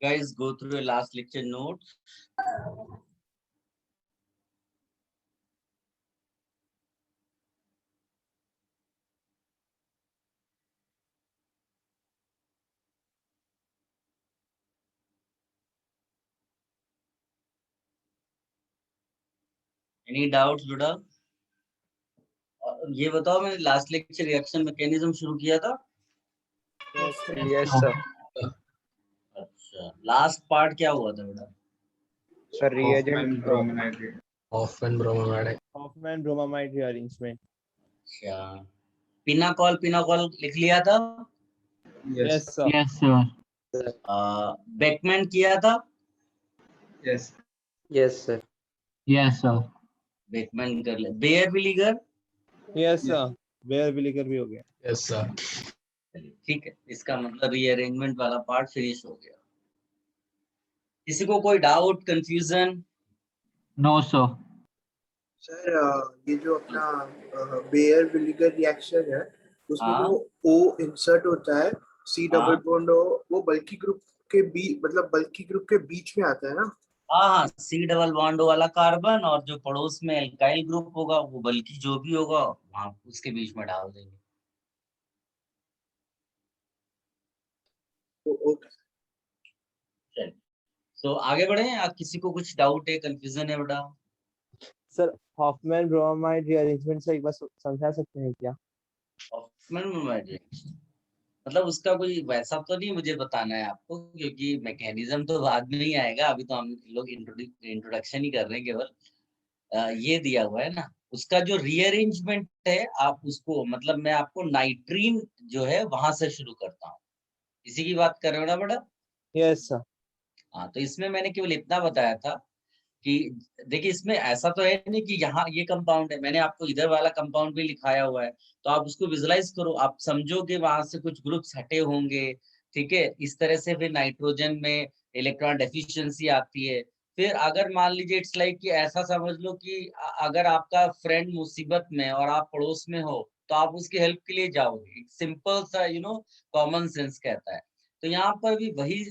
Guys, go through your last lecture notes. Any doubts, बेटा? ये बताओ, मैंने लास्ट लेक्चर रिएक्शन मैकेनिज्म शुरू किया था. Yes, sir. Yes, sir. अच्छा, लास्ट पार्ट क्या हुआ था बेटा? Sir, reagent. Hoffman bromide. Hoffman bromide. Hoffman bromide rearrangement. अच्छा, पिनाकॉल लिख लिया था. Yes, sir. Yes, sir. Beckmann किया था. Yes. Yes, sir. Yes, sir. Beckmann कर ले. Bear विलीगर. Yes, sir. Bear vinegar भी हो गया. Yes, sir. ठीक है, इसका मतलब रीअरेंजमेंट वाला पार्ट फिनिश हो गया. किसी को कोई doubt, confusion? No, sir. Sir ये जो अपना बेयर विनेगर रिएक्शन है उसमें हाँ. जो O इंसर्ट होता है C डबल बॉन्ड वो बल्की ग्रुप के बल्की ग्रुप के बीच में आता है ना. हाँ, सी डबल बॉन्ड वाला कार्बन और जो पड़ोस में एल्काइल ग्रुप होगा वो बल्कि जो भी होगा वहां उसके बीच में डाल देंगे. ओके. चलिए, तो आगे बढ़े. आप किसी को कुछ डाउट है, कंफ्यूजन है बेटा? Sir, Hoffman bromide rearrangement से एक बार समझा सकते हैं क्या? मतलब उसका कोई वैसा तो नहीं मुझे बताना है आपको, क्योंकि मैकेनिज्म तो बाद में ही आएगा. अभी तो हम लोग इंट्रोडक्शन ही कर रहे हैं केवल. ये दिया हुआ है ना, उसका जो रीअरेंजमेंट है आप उसको, मतलब मैं आपको नाइट्रीन जो है वहां से शुरू करता हूँ. इसी की बात कर रहे हो ना बेटा? Yes, sir. हाँ, तो इसमें मैंने केवल इतना बताया था कि देखिए, इसमें ऐसा तो है नहीं कि यहाँ ये कंपाउंड है. मैंने आपको इधर वाला कंपाउंड भी लिखाया हुआ है, तो आप उसको विजुलाइज करो. आप समझो कि वहां से कुछ ग्रुप्स हटे होंगे. ठीक है, इस तरह से फिर नाइट्रोजन में इलेक्ट्रॉन डेफिशिएंसी आती है. फिर अगर मान लीजिए इट्स लाइक कि ऐसा समझ लो कि अगर आपका फ्रेंड मुसीबत में और आप पड़ोस में हो तो आप उसकी हेल्प के लिए जाओगे. सिंपल सा कॉमन सेंस कहता है. तो यहाँ पर भी वही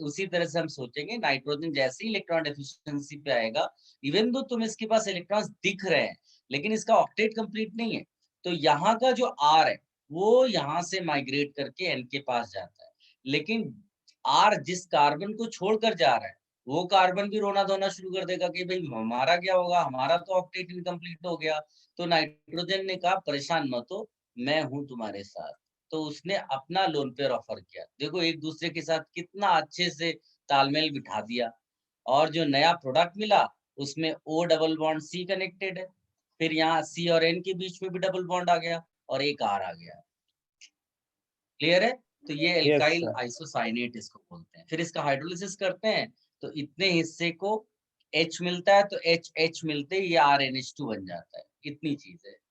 उसी तरह से हम सोचेंगे. नाइट्रोजन जैसे ही इलेक्ट्रॉन डेफिशिएंसी पे आएगा, इवन दो तुम इसके पास इलेक्ट्रॉन्स दिख रहे हैं लेकिन इसका ऑक्टेट कंप्लीट नहीं है, तो यहाँ का जो आर है वो यहाँ से माइग्रेट करके एन के पास जाता है. लेकिन आर जिस कार्बन को छोड़कर जा रहा है वो कार्बन भी रोना धोना शुरू कर देगा कि भाई हमारा क्या होगा, हमारा तो ऑक्टेट इनकम्प्लीट हो गया. तो नाइट्रोजन ने कहा परेशान मत हो, मैं हूं तुम्हारे साथ. तो उसने अपना लोन पेयर ऑफर किया. देखो एक दूसरे के साथ कितना अच्छे से तालमेल बिठा दिया. और जो नया प्रोडक्ट मिला उसमें O double bond C connected है. फिर यहाँ C और N के बीच में भी डबल बॉन्ड आ गया और एक R आ गया. क्लियर है? तो ये एल्काइल sir. आइसोसाइनेट इसको बोलते हैं. फिर इसका हाइड्रोलिसिस करते हैं तो इतने हिस्से को H मिलता है, तो H मिलते ही ये RNH2 बन जाता है. इतनी चीज है.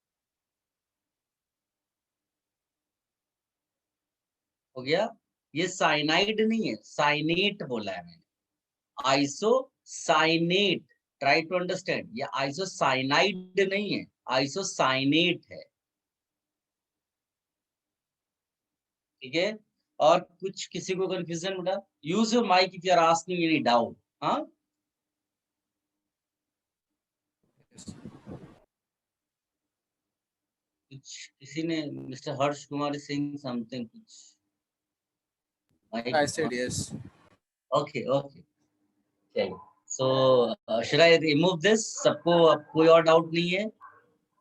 हो गया. ये साइनाइड नहीं है, साइनेट बोला है मैंने. आइसोसाइनेट. Try to understand. ये आइसोसाइनाइड नहीं है, आइसोसाइनेट है. ठीक है. और कुछ किसी को कंफ्यूजन बेटा? Use your mic if you are asking any doubt. हाँ, कुछ किसी ने, mister Harsh Kumar is saying something. कुछ I said yes. Okay okay. चलिए, so should I remove this? सबको अब कोई और डाउट नहीं है?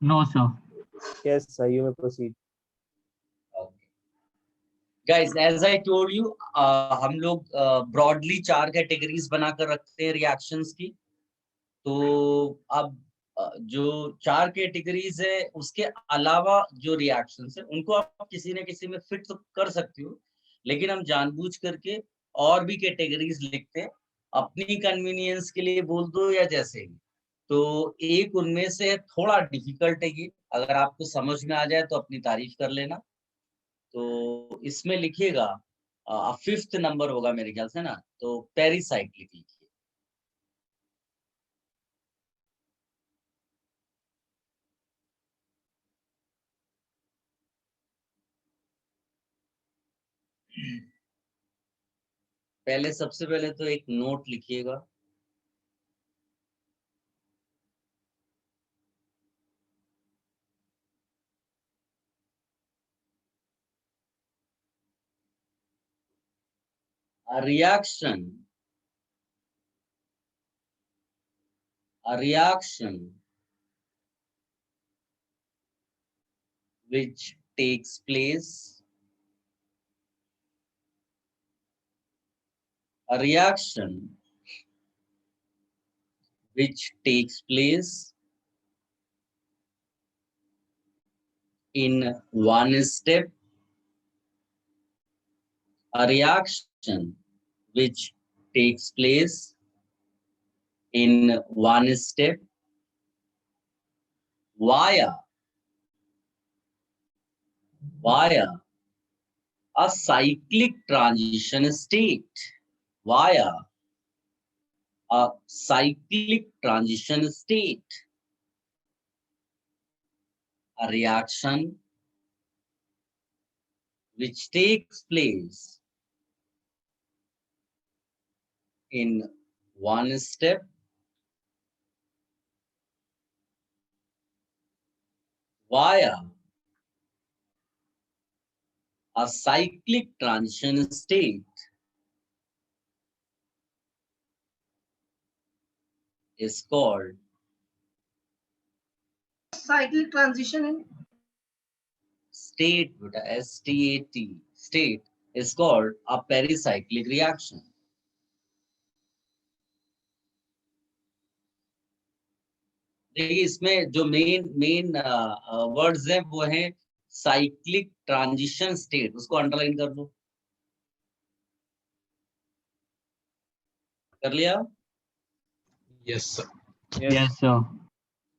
No, sir. Yes, sir. You may proceed. Guys, as I told you, हम लोग ब्रॉडली 4 कैटेगरीज बनाकर रखते हैं रिएक्शंस की. तो अब जो 4 कैटेगरीज है उसके अलावा जो रिएक्शंस है उनको आप किसी न किसी में फिट तो कर सकते हो, लेकिन हम जानबूझ करके और भी कैटेगरीज लिखते हैं. अपनी कन्वीनियंस के लिए बोल दो या जैसे भी. तो एक उनमें से थोड़ा डिफिकल्ट है ये. अगर आपको समझ में आ जाए तो अपनी तारीफ कर लेना. तो इसमें लिखिएगा 5th नंबर होगा मेरे ख्याल से ना, तो पेरिसाइक्लिक लिखिए. पहले सबसे पहले तो एक नोट लिखिएगा। A reaction which takes place, a reaction which takes place in one step, a reaction which takes place in one step via a cyclic transition state, via a cyclic transition state, a reaction which takes place in one step via a cyclic transition state is called cyclic transition in state, S-T-A-T, state is called a pericyclic reaction. देखिए इसमें जो main words हैं वो हैं cyclic transition state, उसको underline कर लो। कर लिया? Yes, sir. Yes, sir.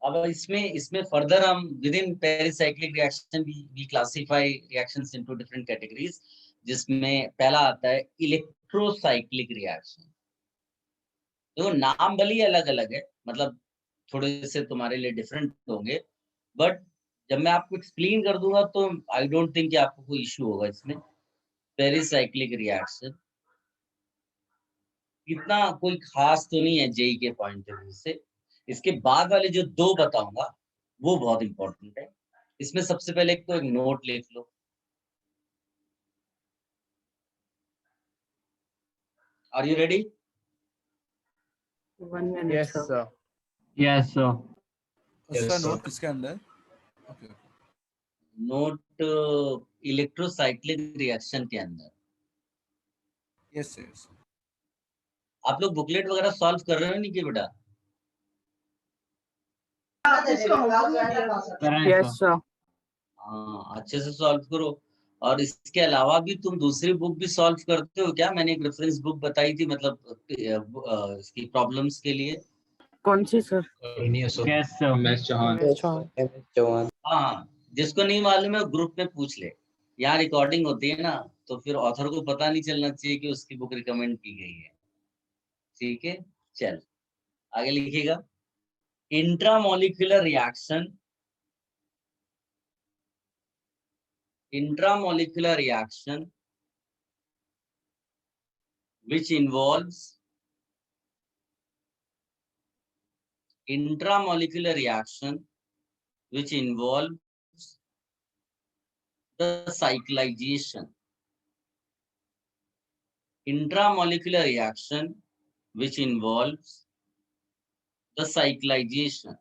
अब इसमें फर्दर हम within pericyclic reaction we classify reactions into different categories, जिसमें पहला आता है इलेक्ट्रोसाइक्लिक रिएक्शन। देखो नाम भले ही अलग अलग है, मतलब थोड़े से तुम्हारे लिए डिफरेंट होंगे, बट जब मैं आपको एक्सप्लेन कर दूंगा तो आई डोंट थिंक कि आपको कोई इश्यू होगा इसमें। पेरिसाइक्लिक रिएक्शन इतना कोई खास तो नहीं है जेई के पॉइंट ऑफ व्यू से। इसके बाद वाले जो दो बताऊंगा वो बहुत इंपॉर्टेंट है। इसमें सबसे पहले एक तो एक नोट लिख लो। Are you ready? 1 minute. Yes, sir. sir. Yes, sir. Yes, उसका sir. नोट किसके अंदर? ओके नोट इलेक्ट्रोसाइक्लिक रिएक्शन के अंदर। यस यस आप लोग बुकलेट वगैरह सॉल्व कर रहे हो नहीं कि बेटा? Yes, sir. हाँ, अच्छे से सॉल्व करो। और इसके अलावा भी तुम दूसरी बुक भी सॉल्व करते हो क्या? मैंने एक रेफरेंस बुक बताई थी, मतलब इसकी प्रॉब्लम्स के लिए। कौन सी sir? Yes, sir. Yes, sir. MS Chauhan. MS Chauhan. हाँ, जिसको नहीं मालूम है ग्रुप में पूछ ले। यहाँ रिकॉर्डिंग होती है ना, तो फिर ऑथर को पता नहीं चलना चाहिए कि उसकी बुक रिकमेंड की गई है। ठीक है, चल आगे लिखिएगा। Intramolecular reaction, intramolecular reaction which involves intramolecular reaction which involves the cyclization, intramolecular reaction which involves the cyclization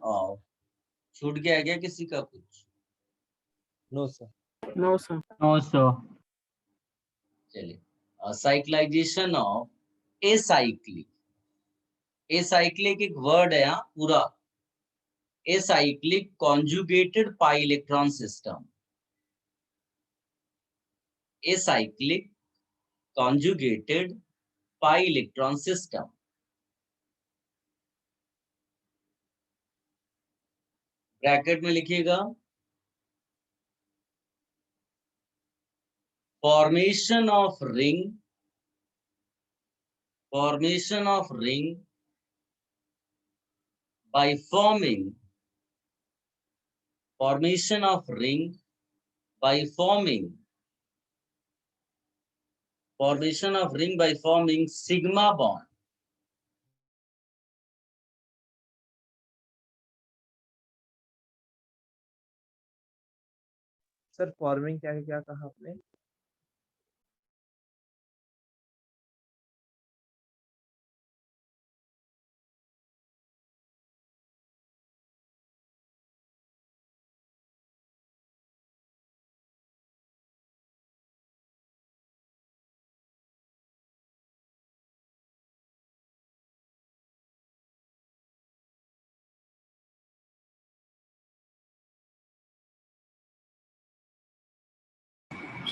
of छूट गया क्या किसी का कुछ? No, sir. No, sir. No, sir. चलिए, cyclization of acyclic, acyclic एक वर्ड है यहाँ पूरा, acyclic conjugated pi electron system, acyclic conjugated pi electron system। Bracket में लिखिएगा formation of ring by forming formation of ring by forming sigma bond. Sir forming क्या क्या कहा आपने?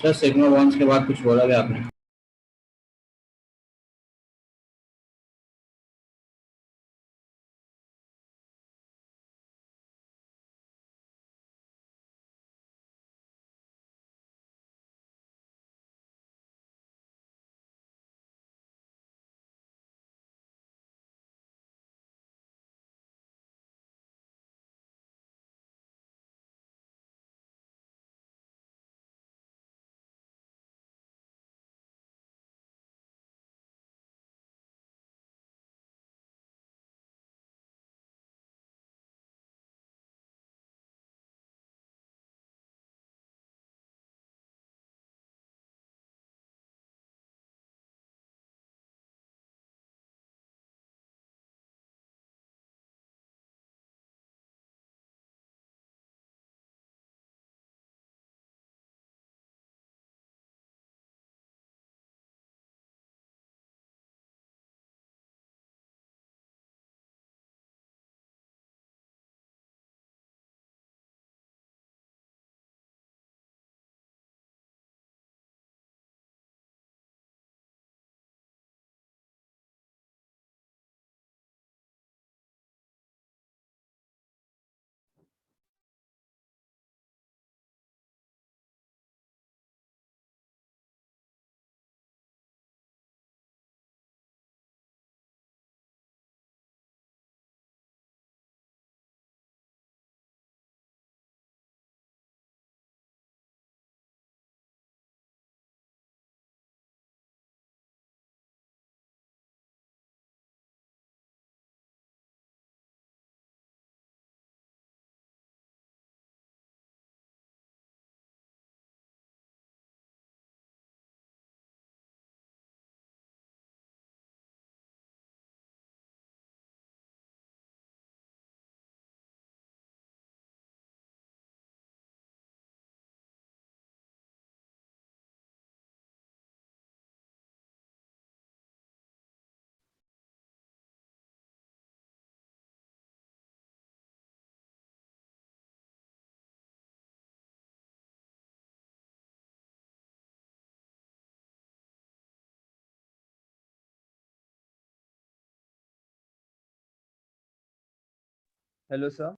सर सिग्मा बॉन्ड्स के बाद कुछ बोला गया आपने? Hello sir.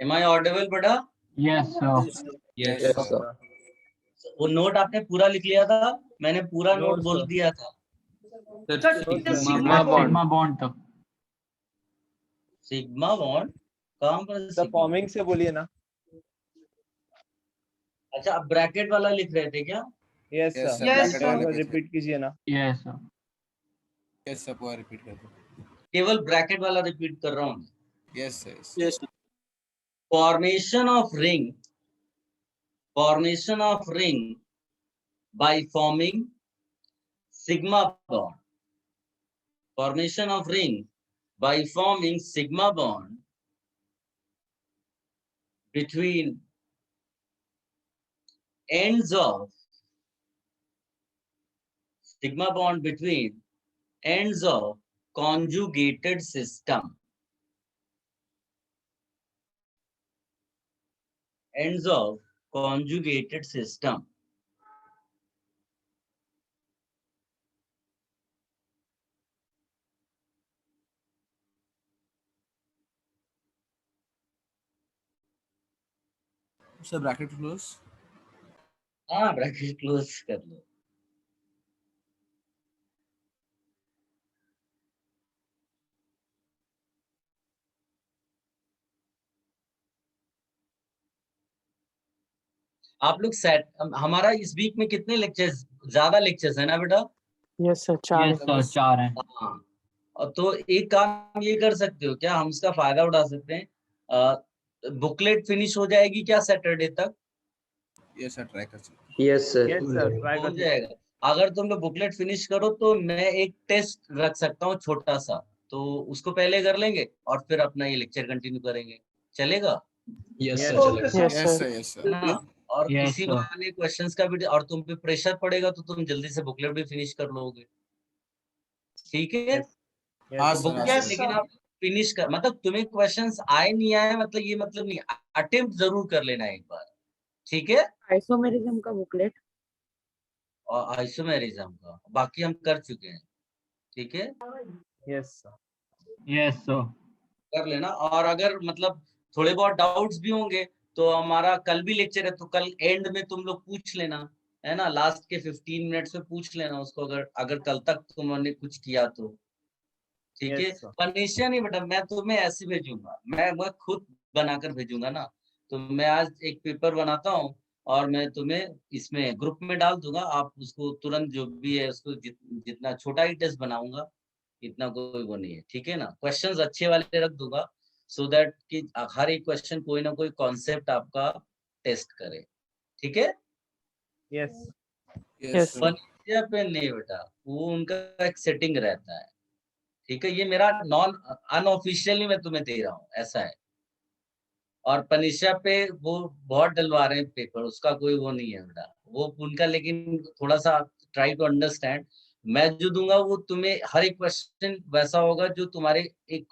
Am I audible बेटा? Yes, sir. Yes, Yes, sir. sir. वो नोट आपने पूरा लिख लिया था? मैंने पूरा No, नोट बोल sir. दिया था. Sir, Sigma bond. Sigma bond तक. सिग्मा बॉन्ड कहाँ पर? Sir sigma? फॉर्मिंग से बोलिए ना. अच्छा, आप ब्रैकेट वाला लिख रहे थे क्या? Yes Yes, sir. sir. Yes, Bracket वाले sir. पे थे. रिपीट कीजिए ना. Yes, sir. Yes, sir. पूरा repeat कर दो. केवल ब्रैकेट वाला रिपीट कर रहा हूँ. Yes, sir. Yes. Yes. Formation of ring by forming sigma bond. Formation of ring by forming sigma bond between ends of sigma bond between ends of conjugated system. Ends of conjugated system. Sir, bracket close. हाँ, bracket close कर लो. आप लोग set, हमारा इस week में कितने lectures, ज्यादा lectures है ना बेटा? यस सर 4 Yes sir, 4 हैं. हाँ, और तो एक काम ये कर सकते हो क्या, हम इसका फायदा उठा सकते हैं, बुकलेट फिनिश हो जाएगी क्या सैटरडे तक? Yes sir, try कर सकते Yes sir. Yes sir, try हो कर जाएगा। अगर तुम लोग बुकलेट फिनिश करो तो मैं एक टेस्ट रख सकता हूँ छोटा सा, तो उसको पहले कर लेंगे और फिर अपना ये लेक्चर कंटिन्यू करेंगे, चलेगा? Yes Yes, sir, sir. चलेगा. Yes Yes sir sir, yes sir. है ना? और Yes, इसी sir. बहाने क्वेश्चंस का भी, और तुम पे प्रेशर पड़ेगा तो तुम जल्दी से बुकलेट भी फिनिश कर लोगे, ठीक है? Yes. हाँ तो सर, बुकलेट हाँ सर. लेकिन आप फिनिश कर, मतलब तुम्हें क्वेश्चंस आए नहीं आए मतलब ये मतलब नहीं, अटेम्प्ट जरूर कर लेना एक बार, ठीक है? आइसोमेरिज्म का बुकलेट और आइसोमेरिज्म का बाकी हम कर चुके हैं, ठीक है, Yes sir. Yes sir. कर लेना। और अगर मतलब थोड़े बहुत डाउट्स भी होंगे तो हमारा कल भी लेक्चर है, तो कल एंड में तुम लोग पूछ लेना, है ना, लास्ट के 15 मिनट्स में पूछ लेना उसको, अगर अगर कल तक तुमने कुछ किया तो, ठीक है? Yes sir. पनिशा नहीं बेटा, मैं तुम्हें ऐसे भेजूंगा, मैं खुद बनाकर भेजूंगा ना, तो मैं आज एक पेपर बनाता हूँ और मैं तुम्हें इसमें ग्रुप में डाल दूंगा, आप उसको तुरंत जो भी है उसको जितना छोटा ही टेस्ट बनाऊंगा, इतना कोई वो नहीं है, ठीक है ना? क्वेश्चंस अच्छे वाले रख दूंगा सो दैट कि हर एक क्वेश्चन कोई ना कोई कॉन्सेप्ट आपका टेस्ट करे, ठीक है? Yes. Yes Yes, sir. पनिशा पे नहीं बेटा, वो उनका एक सेटिंग रहता है, ठीक है? ये मेरा नॉन अनऑफिशियली मैं तुम्हें दे रहा हूँ, ऐसा है। और पनिशा पे वो बहुत डलवा रहे हैं पेपर, उसका कोई वो नहीं है बेटा, वो उनका, लेकिन थोड़ा सा ट्राई टू अंडरस्टैंड, मैं जो दूंगा वो तुम्हें हर एक क्वेश्चन वैसा होगा जो तुम्हारे एक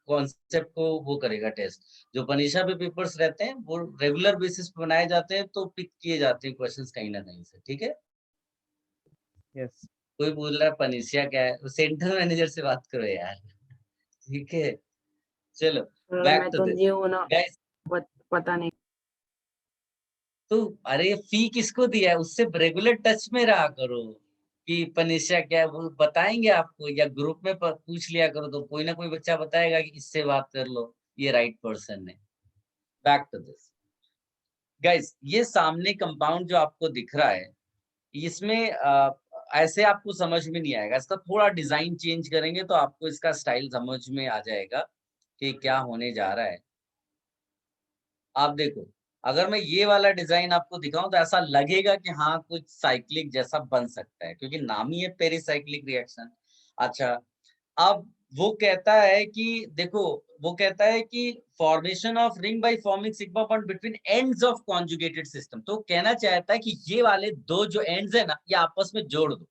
कॉन्सेप्ट को वो करेगा टेस्ट। जो पनिशा पे पेपर्स रहते हैं वो रेगुलर बेसिस पे बनाए जाते हैं, तो पिक किए जाते हैं क्वेश्चंस कहीं ना कहीं से, ठीक है? Yes. कोई बोल रहा है पनिशा क्या है, सेंटर मैनेजर से बात करो यार, ठीक है? चलो बैक मैं टू तो दिस न्यू हूं ना, गाइस। पता नहीं। तो अरे फी किसको दिया है, उससे रेगुलर टच में रहा करो कि पनिशा क्या है वो बताएंगे आपको, या ग्रुप में पूछ लिया करो, तो कोई ना कोई बच्चा बताएगा कि इससे बात कर लो, ये राइट पर्सन है। बैक टू दिस गाइस, ये सामने कंपाउंड जो आपको दिख रहा है, इसमें ऐसे आपको समझ में नहीं आएगा, इसका थोड़ा डिजाइन चेंज करेंगे तो आपको इसका स्टाइल समझ में आ जाएगा कि क्या होने जा रहा है। आप देखो, अगर मैं ये वाला डिजाइन आपको दिखाऊं तो ऐसा लगेगा कि हाँ कुछ साइक्लिक जैसा बन सकता है, क्योंकि नाम ही है पेरिसाइक्लिक रिएक्शन। अच्छा, अब वो कहता है कि देखो, वो कहता है कि formation of ring by forming sigma bond between ends of conjugated system, तो कहना चाहता है कि ये वाले दो जो एंड्स है ना, ये आपस में जोड़ दो।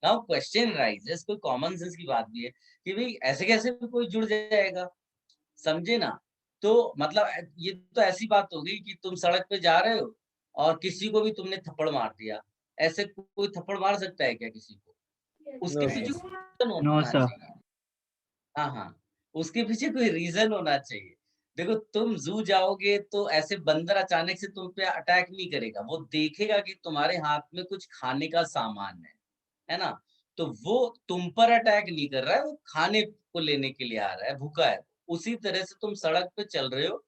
नाउ क्वेश्चन राइजेस, कोई कॉमन सेंस की बात भी है कि भाई ऐसे कैसे भी कोई जुड़ जाएगा, समझे ना? तो मतलब ये तो ऐसी बात हो गई कि तुम सड़क पे जा रहे हो और किसी को भी तुमने थप्पड़ मार दिया, ऐसे कोई थप्पड़ मार सकता है क्या किसी को? उसके No पीछे sir. कोई रीजन No होना sir. चाहिए। हाँ हाँ, उसके पीछे कोई रीजन होना चाहिए। देखो, तुम जू जाओगे तो ऐसे बंदर अचानक से तुम पे अटैक नहीं करेगा, वो देखेगा कि तुम्हारे हाथ में कुछ खाने का सामान है ना? तो वो तुम पर अटैक नहीं कर रहा है, वो खाने को लेने के लिए आ रहा है, भूखा है। उसी तरह से तुम सड़क पे चल रहे हो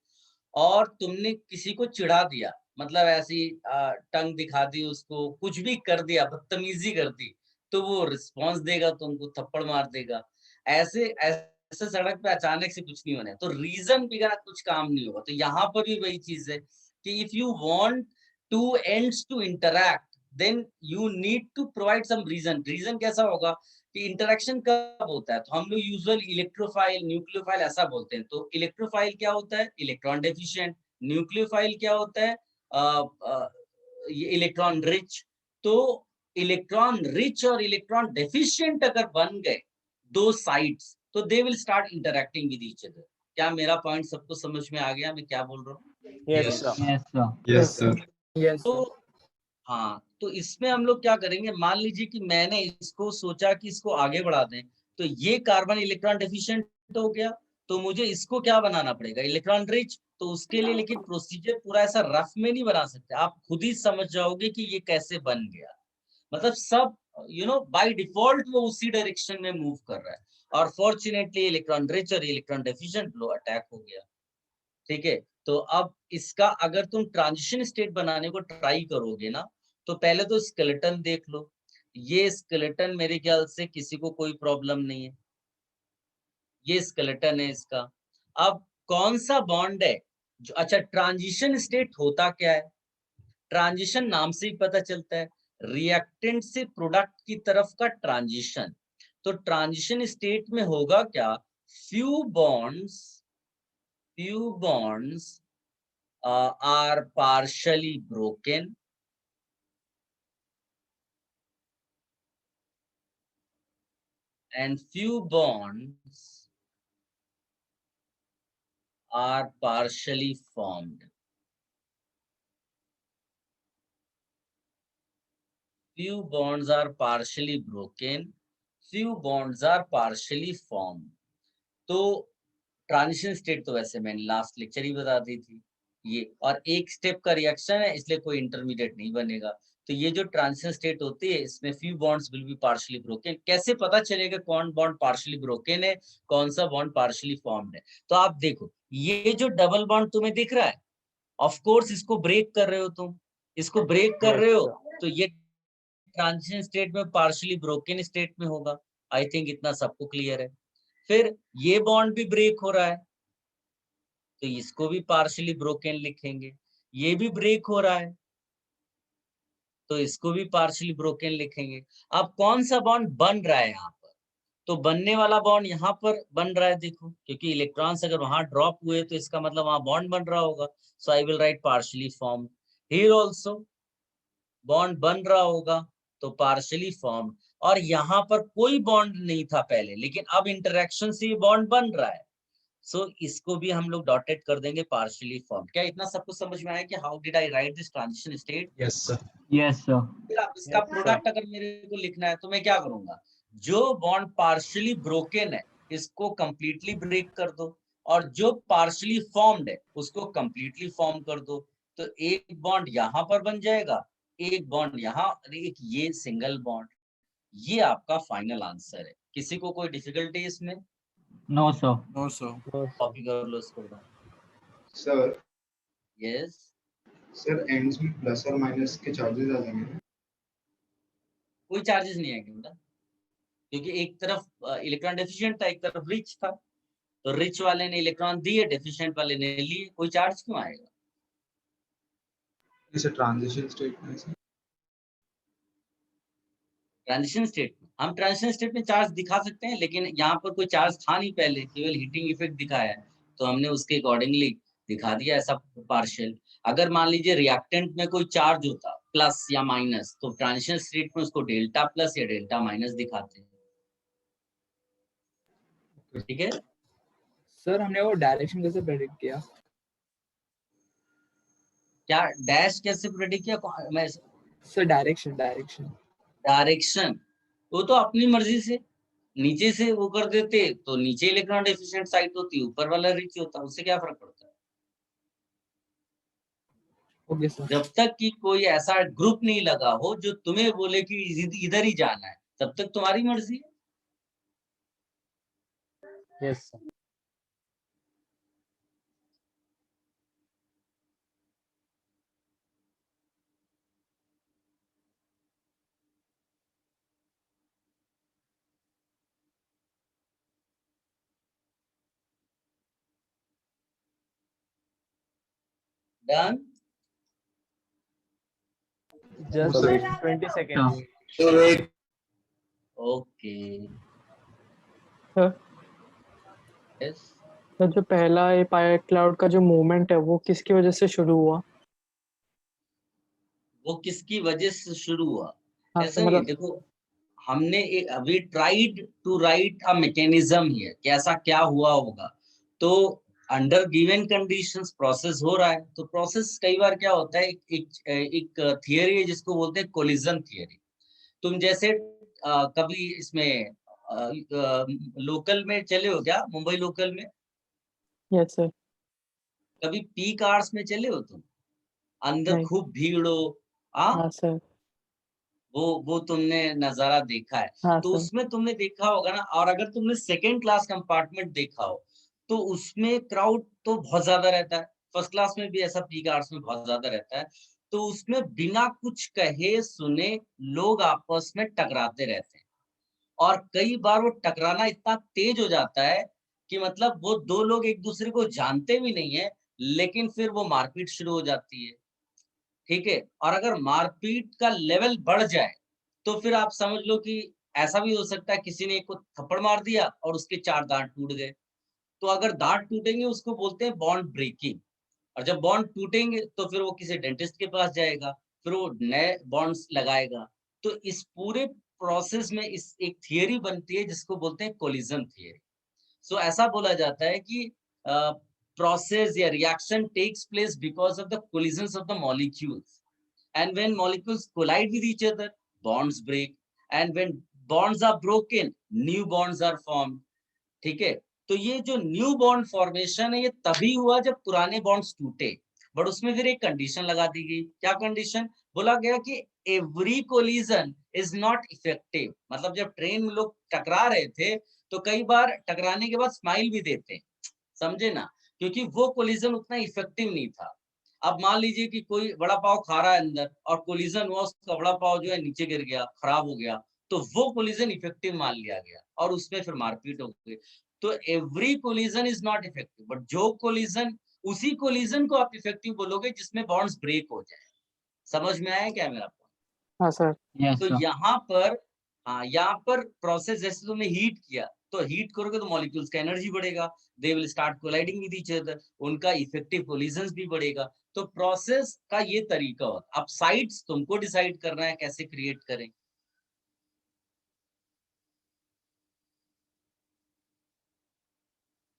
और तुमने किसी को चिढ़ा दिया, मतलब ऐसी टंग दिखा दी उसको, कुछ भी कर दिया, बदतमीजी कर दी, तो वो रिस्पॉन्स देगा, तुमको थप्पड़ मार देगा। ऐसे ऐसे सड़क पे अचानक से कुछ नहीं होना है, तो रीजन बिना कुछ काम नहीं होगा। तो यहाँ पर भी वही चीज है कि if you want to ends to interact, then you need to provide some reason. Reason कैसा होगा कि इंटरेक्शन कब होता है, तो हम लोग यूजुअल इलेक्ट्रोफाइल, न्यूक्लियोफाइल ऐसा बोलते हैं। तो इलेक्ट्रोफाइल क्या होता है? Electron deficient. न्यूक्लियोफाइल क्या होता है? ये इलेक्ट्रॉन रिच। तो इलेक्ट्रॉन रिच और इलेक्ट्रॉन डेफिशिएंट अगर बन गए दो साइड्स, तो they will start interacting with each other. क्या मेरा पॉइंट सबको समझ में आ गया, मैं क्या बोल रहा हूँ? Yes sir. Yes sir. Yes, sir. Yes तो हाँ, तो इसमें हम लोग क्या करेंगे, मान लीजिए कि मैंने इसको सोचा कि इसको आगे बढ़ा दें, तो ये कार्बन इलेक्ट्रॉन डेफिशिएंट हो गया, तो मुझे इसको क्या बनाना पड़ेगा, इलेक्ट्रॉन रिच। तो उसके लिए लेकिन प्रोसीजर पूरा ऐसा रफ में नहीं बना सकते, आप खुद ही समझ जाओगे कि ये कैसे बन गया। मतलब सब बाय डिफॉल्ट वो उसी डायरेक्शन में मूव कर रहा है, और फॉर्चुनेटली इलेक्ट्रॉन रिच और इलेक्ट्रॉन डेफिशिएंट लो अटैक हो गया, ठीक है? तो अब इसका अगर तुम ट्रांजिशन स्टेट बनाने को ट्राई करोगे ना, तो पहले तो स्केलेटन देख लो। ये स्केलेटन मेरे ख्याल से किसी को कोई प्रॉब्लम नहीं है, ये स्केलेटन है इसका। अब कौन सा बॉन्ड है जो, अच्छा ट्रांजिशन स्टेट होता क्या है? ट्रांजिशन नाम से ही पता चलता है, रिएक्टेंट से प्रोडक्ट की तरफ का ट्रांजिशन। तो ट्रांजिशन स्टेट में होगा क्या, few bonds are partially broken and few bonds are partially formed. Few bonds are partially broken, few bonds are partially formed. तो ट्रांजिशन स्टेट तो वैसे मैंने लास्ट लेक्चर ही बता दी थी ये, और एक स्टेप का रिएक्शन है इसलिए कोई इंटरमीडिएट नहीं बनेगा। तो ये जो ट्रांजिशन स्टेट होती है इसमें few bonds will be partially broken. कैसे पता चलेगा कौन बॉन्ड पार्शियली ब्रोकन है, कौन सा बॉन्ड पार्शियली फॉर्म्ड है? तो आप देखो ये जो डबल बॉन्ड तुम्हें दिख रहा है, ऑफ कोर्स इसको ब्रेक कर रहे हो तुम, इसको ब्रेक कर रहे हो, तो ये ट्रांजिशन स्टेट में पार्शियली ब्रोकन स्टेट में होगा। आई थिंक इतना सबको क्लियर है। फिर ये बॉन्ड भी ब्रेक हो रहा है तो इसको भी पार्शियली ब्रोकन लिखेंगे, ये भी ब्रेक हो रहा है तो इसको भी पार्शियली ब्रोकन लिखेंगे। अब कौन सा बॉन्ड बन रहा है यहाँ पर? तो बनने वाला बॉन्ड यहाँ पर बन रहा है, देखो, क्योंकि इलेक्ट्रॉन्स अगर वहां ड्रॉप हुए तो इसका मतलब वहां बॉन्ड बन रहा होगा। So I will write partially formed. Here also bond बन रहा होगा तो पार्शियली फॉर्म्ड। और यहाँ पर कोई बॉन्ड नहीं था पहले, लेकिन अब इंटरेक्शन से ये बॉन्ड बन रहा है, सो इसको भी हम लोग डॉटेड कर देंगे पार्शियली फॉर्म्ड। क्या इतना सबको समझ में आया कि how did I right this transition state? Yes, sir. Yes, sir. फिर आप इसका प्रोडक्ट अगर मेरे को लिखना है तो मैं क्या करूंगा, जो बॉन्ड पार्शियली ब्रोकन है इसको कंप्लीटली ब्रेक कर दो, और जो पार्शियली फॉर्म्ड है उसको कंप्लीटली फॉर्म कर दो। तो एक बॉन्ड यहाँ पर बन जाएगा, एक बॉन्ड यहाँ, और एक ये सिंगल बॉन्ड। ये आपका फाइनल आंसर है। किसी को कोई डिफिकल्टी इसमें? No, sir. No, sir. Copy कर लो इसको। सर यस सर एंड्स में प्लस और माइनस के चार्जेस आ जाएंगे? कोई चार्जेस नहीं आएंगे बेटा, क्योंकि एक तरफ इलेक्ट्रॉन डेफिशिएंट था, एक तरफ रिच था, तो रिच वाले ने इलेक्ट्रॉन दिए, डेफिशिएंट वाले ने लिए, कोई चार्ज क्यों आएगा? इसे ट्रांजिशन स्टेट में से ट्रांजिशन स्टेट में हम ट्रांजिशन स्टेट में चार्ज दिखा सकते हैं, लेकिन यहाँ पर कोई चार्ज था नहीं पहले, केवल हीटिंग इफेक्ट दिखाया है, तो हमने उसके अकॉर्डिंगली दिखा दिया ऐसा पार्शियल। अगर मान लीजिए रिएक्टेंट में कोई चार्ज होता प्लस या माइनस, तो ट्रांजिशन स्टेट में उसको डेल्टा प्लस या डेल्टा माइनस दिखाते हैं। ठीक है सर, हमने वो डायरेक्शन कैसे प्रेडिक्ट किया? क्या डैश कैसे प्रेडिक्ट किया? मैं सर डायरेक्शन वो तो अपनी मर्जी से नीचे से वो कर देते, तो नीचे इलेक्ट्रॉन डेफिशिएंट साइट होती, ऊपर वाला रिच होता, उससे क्या फर्क पड़ता है? Okay sir. जब तक कि कोई ऐसा ग्रुप नहीं लगा हो जो तुम्हें बोले कि इधर ही जाना है, तब तक तुम्हारी मर्जी है। Yes, sir. Done? Just Sir. 20 seconds. Okay हाँ। यस तो जो पहला ये पायलट क्लाउड का जो मूवमेंट है वो किसकी वजह से शुरू हुआ? वो किसकी वजह से शुरू हुआ? हाँ, ऐसा तो नहीं, मतलब देखो हमने we tried to write a mechanism here, कैसा क्या हुआ होगा। तो अंडर गिवन कंडीशंस प्रोसेस हो रहा है, तो प्रोसेस कई बार क्या होता है, एक थियरी है जिसको बोलते हैं कोलिजन थियरी। तुम जैसे कभी इसमें लोकल में चले हो क्या, मुंबई लोकल में यस सर। कभी पीक आवर्स में चले हो तुम? अंदर नहीं। खूब भीड़ हो, हाँ सर। वो तुमने नजारा देखा है। हाँ तो सर। उसमें तुमने देखा होगा ना, और अगर तुमने सेकेंड क्लास कंपार्टमेंट देखा हो तो उसमें क्राउड तो बहुत ज्यादा रहता है, फर्स्ट क्लास में भी ऐसा पीक आवर्स में बहुत ज्यादा रहता है। तो उसमें बिना कुछ कहे सुने लोग आपस में टकराते रहते हैं, और कई बार वो टकराना इतना तेज हो जाता है कि मतलब वो दो लोग एक दूसरे को जानते भी नहीं है, लेकिन फिर वो मारपीट शुरू हो जाती है। ठीक है, और अगर मारपीट का लेवल बढ़ जाए तो फिर आप समझ लो कि ऐसा भी हो सकता है किसी ने एक को थप्पड़ मार दिया और उसके 4 दांत टूट गए। तो अगर दांत टूटेंगे उसको बोलते हैं बॉन्ड ब्रेकिंग, और जब बॉन्ड टूटेंगे तो फिर वो किसी डेंटिस्ट के पास जाएगा, फिर वो नए बॉन्ड्स लगाएगा। तो इस पूरे प्रोसेस में इस एक थियरी बनती है जिसको बोलते हैं कोलिजन थियरी। सो ऐसा बोला जाता है कि process या reaction takes place because of the collisions of the molecules, and when molecules collide with each other, bonds break, and when bonds are broken, new bonds are formed. ठीक है, तो ये जो न्यू बॉन्ड फॉर्मेशन है ये तभी हुआ जब पुराने बॉन्ड्स टूटे, बट उसमें फिर एक कंडीशन लगा दी गई। क्या कंडीशन? बोला गया कि every collision is not effective. मतलब जब ट्रेन में लोग टकरा रहे थे तो कई बार टकराने के बाद स्माइल भी देते हैं, समझे ना, क्योंकि वो कोलिजन उतना इफेक्टिव नहीं था। अब मान लीजिए कि कोई बड़ा पाव खा रहा है अंदर और कोलिजन हुआ, उसका बड़ा पाव जो है नीचे गिर गया, खराब हो गया, तो वो कोलिजन इफेक्टिव मान लिया गया और उसमें फिर मारपीट हो गई। तो every collision is not effective, but जो कोलिजन, उसी कोलिजन को आप इफेक्टिव बोलोगे जिसमें बॉन्ड्स ब्रेक हो जाए। समझ में आया क्या मेरा पॉइंट? हाँ सर। Yes, तो sir. यहाँ पर, हाँ, यहाँ पर प्रोसेस जैसे तुमने हीट किया, तो हीट करोगे तो मॉलिक्यूल्स का एनर्जी बढ़ेगा, they will start colliding with each other, उनका इफेक्टिव कोलिजन्स भी बढ़ेगा। तो प्रोसेस का ये तरीका होता है। अब साइट्स तुमको डिसाइड करना है कैसे क्रिएट करें।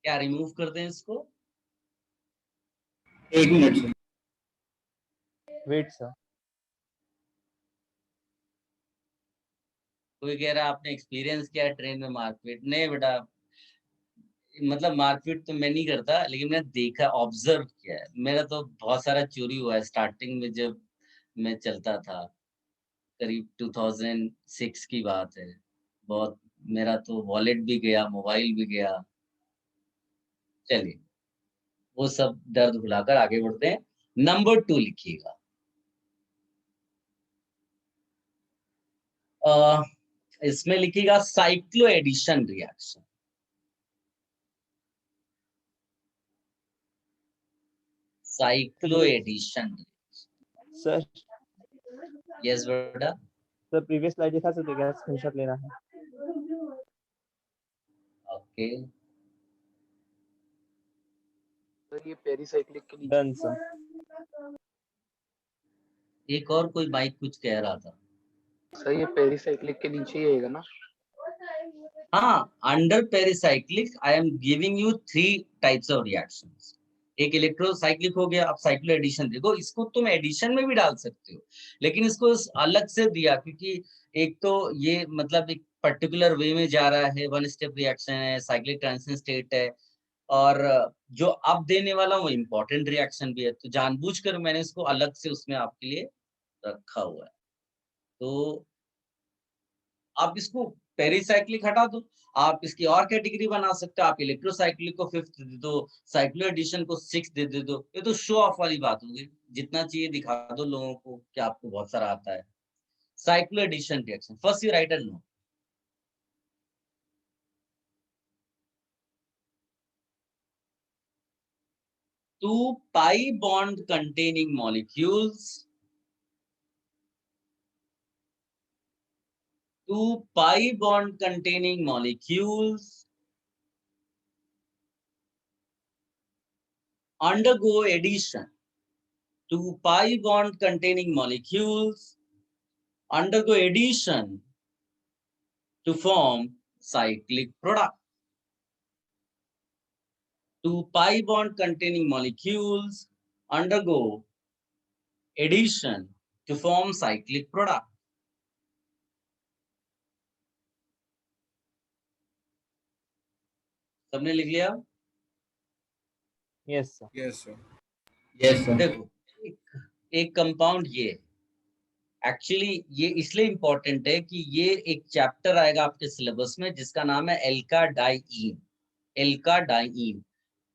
क्या रिमूव कर दें इसको? 1 मिनट सर। Wait sir. कोई कह रहा है आपने एक्सपीरियंस किया है ट्रेन में मारपीट? नहीं बेटा, मतलब मारपीट तो मैं नहीं करता, लेकिन मैंने देखा, ऑब्जर्व किया है। मेरा तो बहुत सारा चोरी हुआ है स्टार्टिंग में जब मैं चलता था, करीब 2006 की बात है। बहुत, मेरा तो वॉलेट भी गया, मोबाइल भी गया। चलिए, वो सब दर्द भुलाकर आगे बढ़ते हैं। नंबर 2 लिखिएगा। इसमें लिखिएगा cycloaddition reaction. Cycloaddition. Sir yes बेटा। सर प्रीवियस स्लाइड दिखा सकते हैं क्या? स्क्रीनशॉट लेना है। ओके, सर ये पेरिसाइक्लिक के नीचे। Done sir. एक और कोई माइक कुछ कह रहा था। सर ये पेरिसाइक्लिक के नीचे ही आएगा ना? हाँ, under pericyclic I am giving you 3 types of reactions. एक इलेक्ट्रोसाइक्लिक हो गया। अब साइक्लो एडिशन देखो, इसको तुम एडिशन में भी डाल सकते हो, लेकिन इसको अलग से दिया क्योंकि एक तो ये मतलब एक पर्टिकुलर वे में जा रहा है, 1 स्टेप रिएक्शन है, साइक्लिक ट्रांजिशन स्टेट है, और जो अब देने वाला वो इम्पोर्टेंट रिएक्शन भी है। तो जानबूझकर मैंने इसको अलग से उसमें आपके लिए रखा हुआ है। तो आप इसको पेरिसाइक्लिक हटा दो, आप इसकी और कैटेगरी बना सकते हो। आप इलेक्ट्रोसाइक्लिक को 5th दे दो, साइक्लो एडिशन को 6th दे दो। ये तो शो ऑफ वाली बात होगी, जितना चाहिए दिखा दो लोगों को कि आपको बहुत सारा आता है। Cycloaddition reaction, first you write and know. Two pi bond containing molecules, two pi bond containing molecules undergo addition. Two pi bond containing molecules undergo addition to form cyclic product. Two pi bond containing molecules undergo addition to form cyclic product. सबने लिख लिया? Yes sir. Yes sir. Yes sir. देखो, एक compound ये actually ये इसलिए important है कि ये एक चैप्टर आएगा आपके सिलेबस में जिसका नाम है एल्का डाइईन। एल्का डाइईन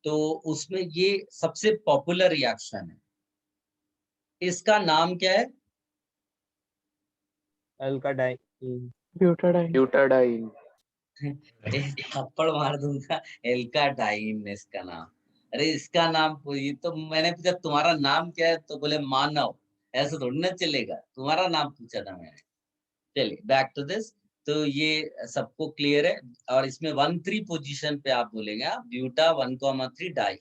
तो उसमें ये सबसे पॉपुलर रिएक्शन है। इसका नाम क्या है? अल्काडाइन। ब्यूटाडाइन। ब्यूटाडाइन। एक थप्पड़ मार दूंगा, एल्काडाइन है इसका नाम। अरे इसका नाम ये तो मैंने पूछा तुम्हारा नाम क्या है, तो बोले मानव। ऐसा थोड़ी ना चलेगा, तुम्हारा नाम पूछा था मैंने। चलिए बैक टू दिस। तो ये सबको क्लियर है। और इसमें 1,3 पोजीशन पे आप बोलेंगे आप ब्यूटा 1,3 डाई,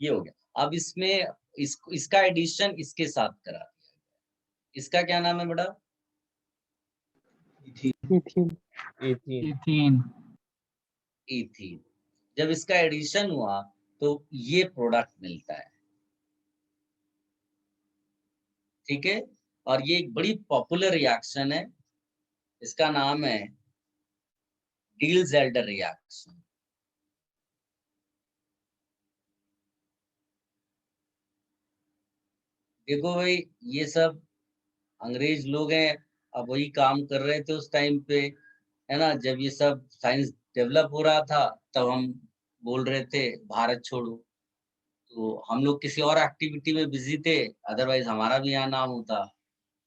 ये हो गया। अब इसमें इसका एडिशन इसके साथ करा दिया। इसका क्या नाम है बेटा? इथीन। इथीन। इथीन। जब इसका एडिशन हुआ तो ये प्रोडक्ट मिलता है, ठीक है। और ये एक बड़ी पॉपुलर रिएक्शन है, इसका नाम है डील-ज़ेल्डर रिएक्शन। देखो भाई, ये सब अंग्रेज लोग हैं, अब वही काम कर रहे थे उस टाइम पे, है ना। जब ये सब साइंस डेवलप हो रहा था तब हम बोल रहे थे भारत छोड़ो, तो हम लोग किसी और एक्टिविटी में बिजी थे, अदरवाइज हमारा भी यहाँ नाम होता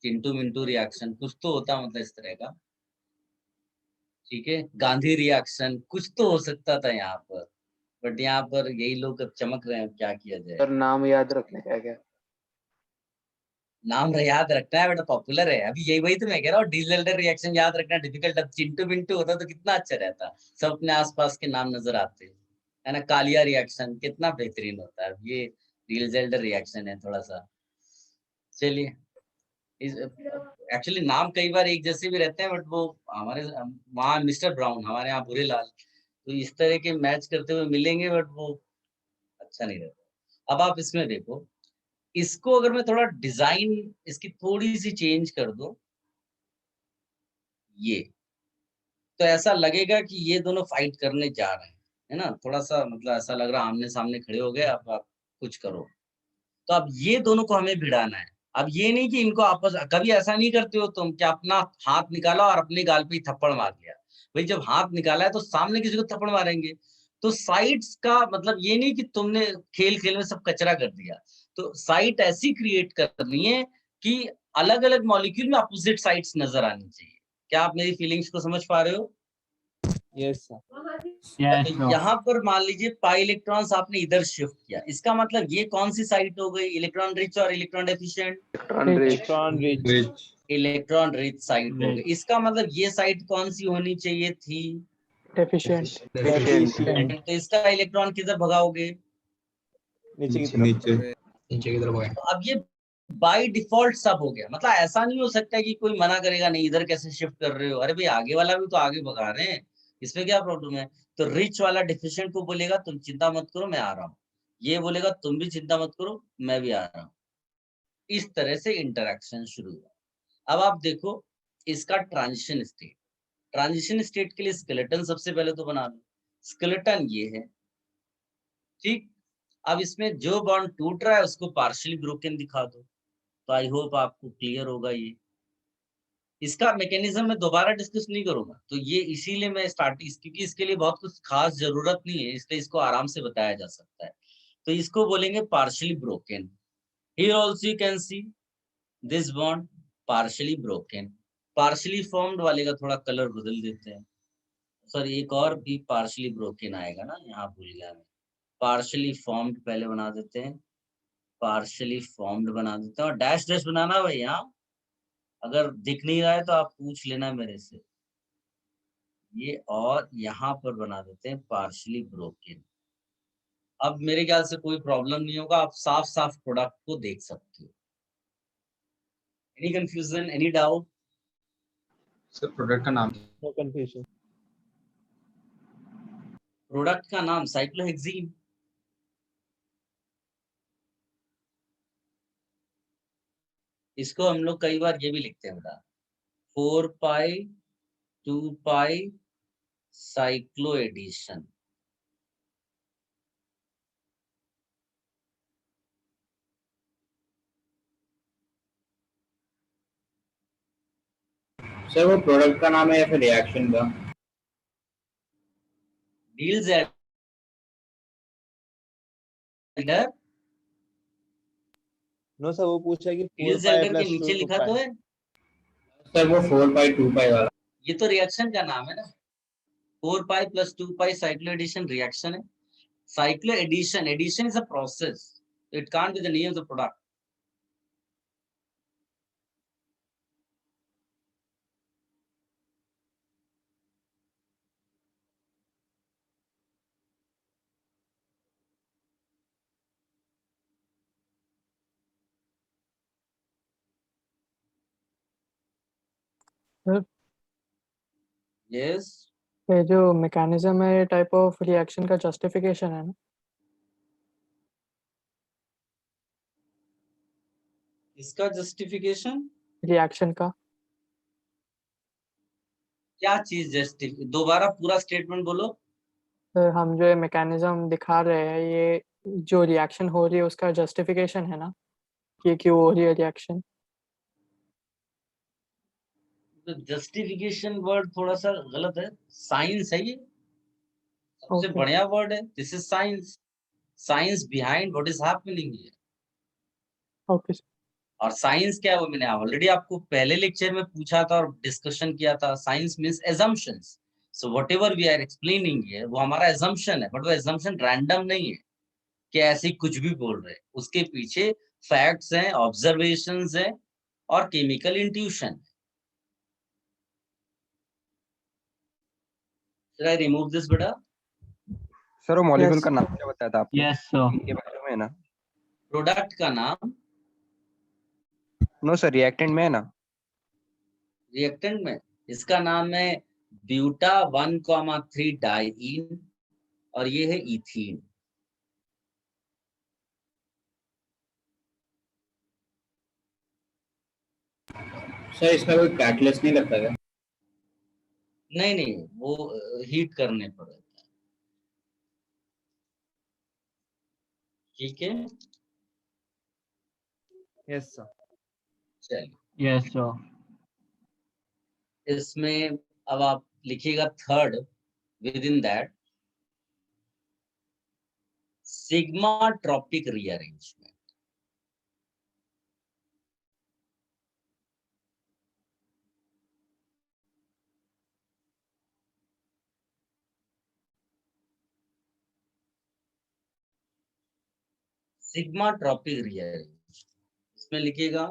चिंटू मिंटू रिएक्शन, कुछ तो होता, मतलब इस तरह का, ठीक है। गांधी रिएक्शन कुछ तो हो सकता था यहाँ पर, बट यहाँ पर यही लोग अब चमक रहे हैं, क्या किया जाए। सर नाम याद रखने का क्या? नाम याद रखना है बेटा, पॉपुलर है अभी, यही वही तो मैं कह रहा हूँ। डील-ज़ेल्डर रिएक्शन याद रखना डिफिकल्ट। अब चिंटू मिंटू होता तो कितना अच्छा रहता, सब अपने आसपास के नाम नजर आते, है ना। कालिया रिएक्शन कितना बेहतरीन होता है। ये डील-ज़ेल्डर रिएक्शन है थोड़ा सा। चलिए, एक्चुअली नाम कई बार एक जैसे भी रहते हैं, बट वो हमारे वहाँ मिस्टर ब्राउन, हमारे यहाँ भूरे लाल, तो इस तरह के मैच करते हुए मिलेंगे, बट वो अच्छा नहीं रहता। अब आप इसमें देखो, इसको अगर मैं थोड़ा डिजाइन इसकी थोड़ी सी चेंज कर दूं, ये तो ऐसा लगेगा कि ये दोनों फाइट करने जा रहे हैं, है ना। थोड़ा सा मतलब ऐसा लग रहा आमने सामने खड़े हो गए, अब आप कुछ करो। तो अब ये दोनों को हमें भिड़ाना है। अब ये नहीं कि इनको आपस, कभी ऐसा नहीं करते हो तुम कि अपना हाथ निकाला और अपने गाल पे ही थप्पड़ मार दिया। भाई जब हाथ निकाला है तो सामने किसी को थप्पड़ मारेंगे। तो साइड्स का मतलब ये नहीं कि तुमने खेल खेल में सब कचरा कर दिया। तो साइट ऐसी क्रिएट करनी है कि अलग अलग मॉलिक्यूल में अपोजिट साइड्स नजर आनी चाहिए। क्या आप मेरी फीलिंग्स को समझ पा रहे हो? Yes sir. यस तो यहाँ पर मान लीजिए पाई इलेक्ट्रॉन्स आपने इधर शिफ्ट किया, इसका मतलब ये कौन सी साइट हो गई? इलेक्ट्रॉन रिच और electron deficient? Electron rich. Electron rich site हो गई। इसका मतलब ये साइट कौन सी होनी चाहिए थी? डेफिशिएंट। तो इसका इलेक्ट्रॉन किधर भगाओगे? नीचे की तरफ। नीचे की तरफ गए। तो अब ये बाय डिफॉल्ट सब हो गया। मतलब ऐसा नहीं हो सकता कि कोई मना करेगा नहीं इधर कैसे शिफ्ट कर रहे हो, अरे भाई आगे वाला भी तो आगे भगा रहे हैं, इसमें क्या प्रॉब्लम है? तो रिच वाला डिफिशिएंट को बोलेगा तुम चिंता मत करो मैं आ रहा हूँ, ये बोलेगा तुम भी चिंता मत करो मैं भी आ रहा हूँ। इस तरह से इंटरेक्शन शुरू हुआ। अब आप देखो इसका ट्रांजिशन स्टेट। ट्रांजिशन स्टेट के लिए स्केलेटन सबसे पहले तो बना लो। स्केलेटन ये है, ठीक। अब इसमें जो बॉन्ड टूट रहा है उसको पार्शियली ब्रोकन दिखा दो। तो आई होप आपको क्लियर होगा ये। इसका मैकेनिज्म मैं दोबारा डिस्कस नहीं करूंगा, तो ये इसीलिए मैं क्योंकि इसके लिए बहुत कुछ खास जरूरत नहीं है, इसलिए इसको आराम से बताया जा सकता है। तो इसको बोलेंगे partially broken. Here also you can see this bond partially broken. Partially formed वाले का थोड़ा कलर बदल देते हैं। सॉरी एक और भी पार्शियली ब्रोकन आएगा ना, यहाँ भूल गया मैं। पार्शियली फॉर्म्ड पहले बना देते हैं, पार्शियली फॉर्म्ड बना देते हैं, और डैश डैश बनाना भाई। यहाँ अगर दिख नहीं रहा है तो आप पूछ लेना मेरे से। ये और यहाँ पर बना देते हैं पार्शियली ब्रोकन। अब मेरे ख्याल से कोई प्रॉब्लम नहीं होगा, आप साफ साफ प्रोडक्ट को देख सकते हो। Any confusion, any doubt? Sir product का नाम? No confusion. प्रोडक्ट का नाम साइक्लोहेक्सीन। इसको हम लोग कई बार ये भी लिखते हैं बेटा, 4 पाई 2 पाई साइक्लो एडिशन। सर वो प्रोडक्ट का नाम है या फिर रिएक्शन का? डील इधर नो सर, वो पूछा कि 4 यूज पाई करके प्लस नीचे 2 लिखा तो पाई। है, सर वो 4 पाई 2 पाई वाला। ये तो रिएक्शन का नाम है ना। 4 pi plus 2 pi cycloaddition reaction है। Cycloaddition, addition is a process, it can't be the name of the product. Yes, ये जो मैकेनिज्म है, टाइप ऑफ रिएक्शन का जस्टिफिकेशन है ना? इसका जस्टिफिकेशन रिएक्शन का क्या चीज जस्टिफिक, दोबारा पूरा स्टेटमेंट बोलो। हम जो ये मैकेनिज्म दिखा रहे हैं, ये जो रिएक्शन हो रही है उसका जस्टिफिकेशन है ना, कि क्यों हो रही है रिएक्शन? तो जस्टिफिकेशन वर्ड थोड़ा सा गलत है, साइंस है ये, सबसे Okay. बढ़िया वर्ड है। This is science, science behind what is happening here. Okay sir. और साइंस क्या है वो मैंने ऑलरेडी आपको पहले लेक्चर में पूछा था और डिस्कशन किया था। Science means assumptions, so whatever we are explaining here वो हमारा assumption है, बट वो assumption रैंडम नहीं है कि ऐसे ही कुछ भी बोल रहे हैं। उसके पीछे फैक्ट्स हैं, ऑब्जर्वेशंस हैं और chemical intuition. Should I remove this बेटा? सर वो मॉलिक्यूल Yes. का नाम क्या बताया था आपने? Yes, sir. ये बारे में है ना? प्रोडक्ट का नाम, नो सर, रिएक्टेंट में है ना? रिएक्टेंट में इसका नाम है ब्यूटा 1,3 डाइईन और ये है इथीन। सर इसमें कोई कैटलिस्ट नहीं लगता क्या? नहीं नहीं, वो हीट करने पर रहता है। ठीक है, यस सर। चलिए Yes, sir. इसमें अब आप लिखिएगा third, within that sigmatropic rearrangement. Sigmatropic rearrange, इसमें लिखिएगा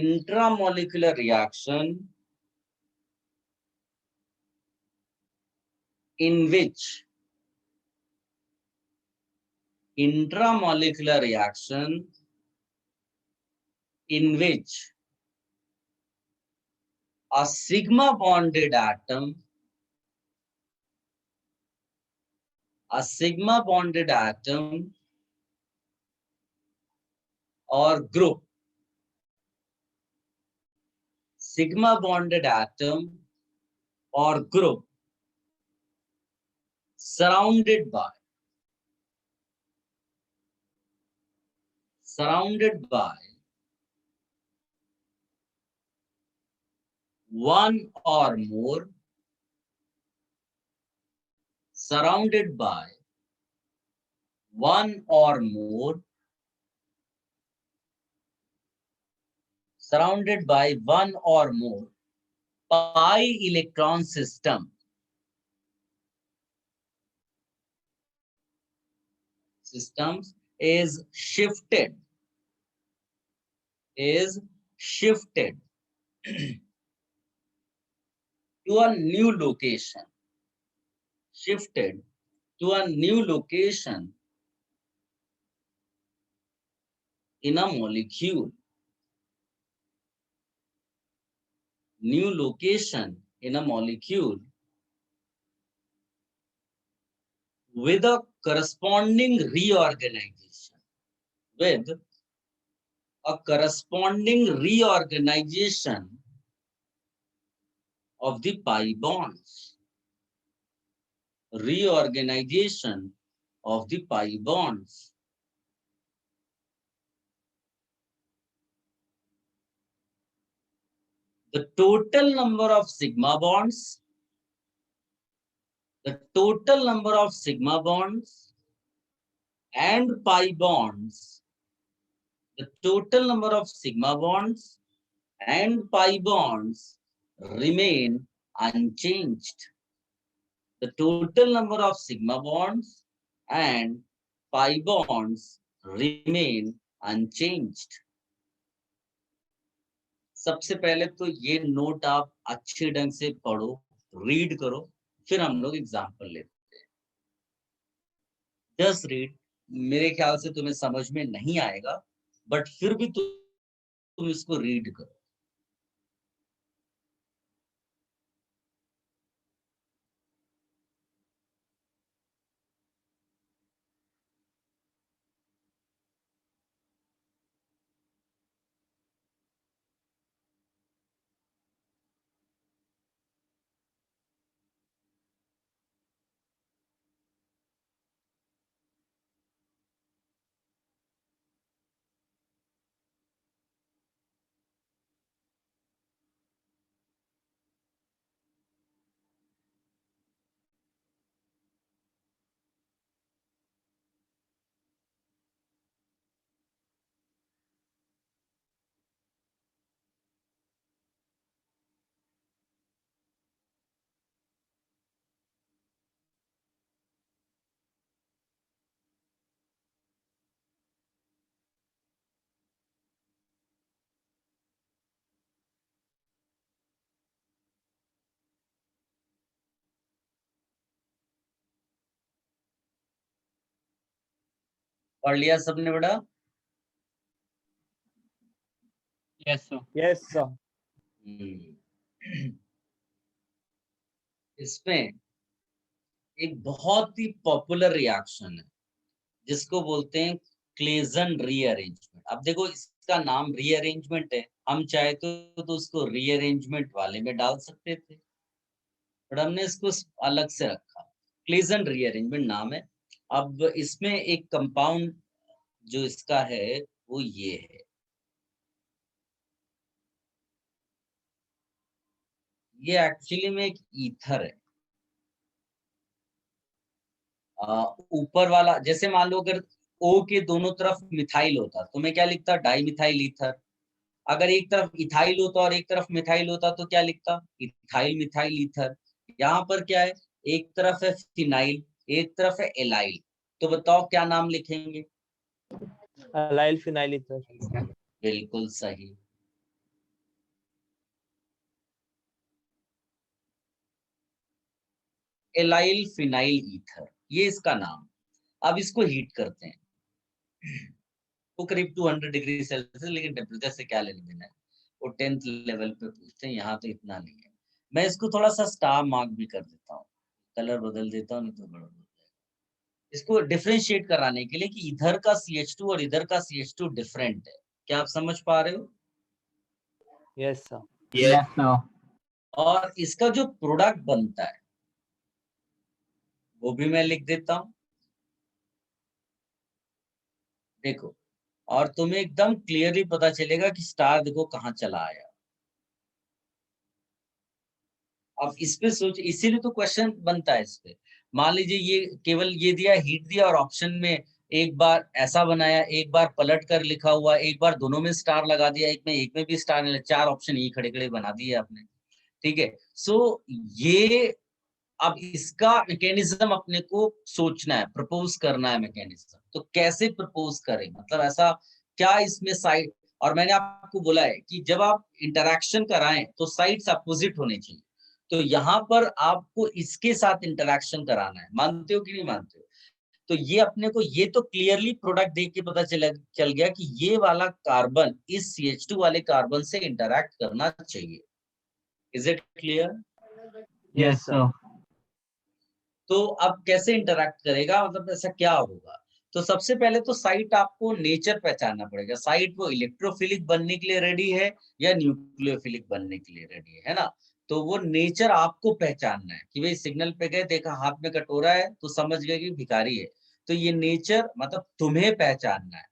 intramolecular reaction in which intramolecular reaction in which a sigma bonded atom or group, sigma bonded atom or group surrounded by one or more surrounded by one or more pi electron systems is shifted to a new location, in a molecule, with a corresponding reorganization with a corresponding reorganization of the pi bonds. Reorganization of the pi bonds. The total number of sigma bonds, the total number of sigma bonds and pi bonds, the total number of sigma bonds and pi bonds remain unchanged. The total number of sigma bonds and pi bonds remain unchanged. सबसे पहले तो ये note आप अच्छे ढंग से पढ़ो, read करो, फिर हम लोग एग्जाम्पल लेते हैं. Just read. मेरे ख्याल से तुम्हें समझ में नहीं आएगा, बट फिर भी तुम इसको रीड करो. पढ़ लिया सबने बेटा? Yes, sir. Yes, sir. इसमें एक बहुत ही पॉपुलर रिएक्शन है जिसको बोलते हैं क्लेजन रीअरेंजमेंट. अब देखो इसका नाम रीअरेंजमेंट है, हम चाहे तो उसको रीअरेंजमेंट वाले में डाल सकते थे, बट हमने इसको अलग से रखा. क्लेजन रीअरेंजमेंट नाम है. अब इसमें एक कंपाउंड जो इसका है वो ये है. ये एक्चुअली में एक ईथर है. ऊपर वाला जैसे मान लो अगर O के दोनों तरफ मिथाइल होता तो मैं क्या लिखता? Di methyl ether. अगर एक तरफ इथाइल होता और एक तरफ मिथाइल होता तो क्या लिखता? Ethyl methyl ether. यहाँ पर क्या है? एक तरफ है फिनाइल, एक तरफ है एलाइल. तो बताओ क्या नाम लिखेंगे? Allyl phenyl ether. बिल्कुल सही. एलाइल फिनाइल ईथर, ये इसका नाम. अब इसको हीट करते हैं. वो करीब 200 डिग्री सेल्सियस, लेकिन टेम्परेचर से क्या लेना देना है, वो 10th लेवल पे पूछते हैं. यहाँ तो इतना नहीं है. मैं इसको थोड़ा सा स्टार मार्क भी कर देता हूँ, कलर बदल देता हूँ, नहीं तो गड़बड़ हो जाएगा. इसको डिफरेंशिएट कराने के लिए कि इधर का CH2 और इधर का CH2 डिफरेंट है. क्या आप समझ पा रहे हो? Yes, sir. Yes, sir. और इसका जो प्रोडक्ट बनता है वो भी मैं लिख देता हूं. देखो, और तुम्हें एकदम क्लियरली पता चलेगा कि स्टार देखो कहाँ चला आया. अब इस पे सोच, इसीलिए तो क्वेश्चन बनता है इस पे. मान लीजिए ये केवल ये दिया, हीट दिया, और ऑप्शन में एक बार ऐसा बनाया, एक बार पलट कर लिखा हुआ, एक बार दोनों में स्टार लगा दिया, एक में भी स्टार नहीं, 4 ऑप्शन ये खड़े खड़े बना दिए आपने. ठीक है. सो ये अब इसका मैकेनिज्म अपने को सोचना है, प्रपोज करना है मैकेनिज्म. तो कैसे प्रपोज करें, मतलब ऐसा क्या इसमें साइड. और मैंने आपको बोला है कि जब आप इंटरैक्शन कराएं तो साइड्स अपोजिट होने चाहिए. तो यहाँ पर आपको इसके साथ इंटरैक्शन कराना है. मानते हो कि नहीं मानते हो? तो ये अपने को ये तो क्लियरली प्रोडक्ट देख के पता चल गया कि ये वाला कार्बन इस CH2 वाले कार्बन से इंटरैक्ट करना चाहिए. Is it clear? Yes, sir. तो अब कैसे इंटरैक्ट करेगा, मतलब ऐसा क्या होगा? तो सबसे पहले तो साइट आपको नेचर पहचानना पड़ेगा, साइट वो इलेक्ट्रोफिलिक बनने के लिए रेडी है या न्यूक्लियोफिलिक बनने के लिए रेडी है ना। तो वो नेचर आपको पहचानना है कि भाई सिग्नल पे गए, देखा हाथ में कटोरा है तो समझ गए कि भिखारी है। तो ये नेचर मतलब तुम्हें पहचानना है,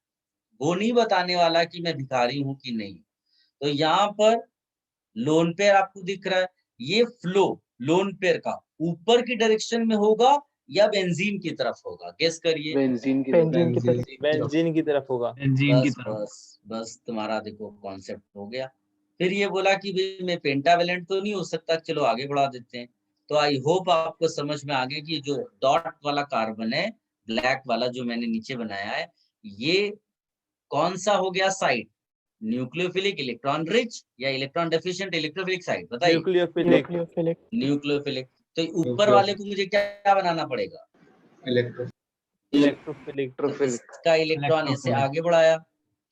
वो नहीं बताने वाला कि मैं भिखारी हूं कि नहीं। तो यहाँ पर लोन पेयर आपको दिख रहा है, ये फ्लो लोन पेयर का ऊपर की डायरेक्शन में होगा या बेंजीन की तरफ होगा, गेस करिए। बेंजीन की बेंजीन की तरफ। बेंजीन की तरफ होगा। बेंजीन की बस तरफ। बस बस तुम्हारा देखो कॉन्सेप्ट हो गया। फिर ये बोला कि भाई मैं पेंटावेलेंट तो नहीं हो सकता, चलो आगे बढ़ा देते हैं। तो आई होप आपको समझ में आ गया कि जो डॉट वाला कार्बन है, ब्लैक वाला जो मैंने नीचे बनाया है, ये कौन सा हो गया साइट, न्यूक्लियोफिलिक, इलेक्ट्रॉन रिच या इलेक्ट्रॉन डेफिशिएंट इलेक्ट्रोफिलिक साइट, बताइए। न्यूक्लियोफिलिक। न्यूक्लियोफिलिक। न्यूक्लियोफिलिक। तो ऊपर वाले को मुझे क्या बनाना पड़ेगा? इलेक्ट्रोफिलिक। तो इसका इलेक्ट्रॉन ऐसे आगे बढ़ाया,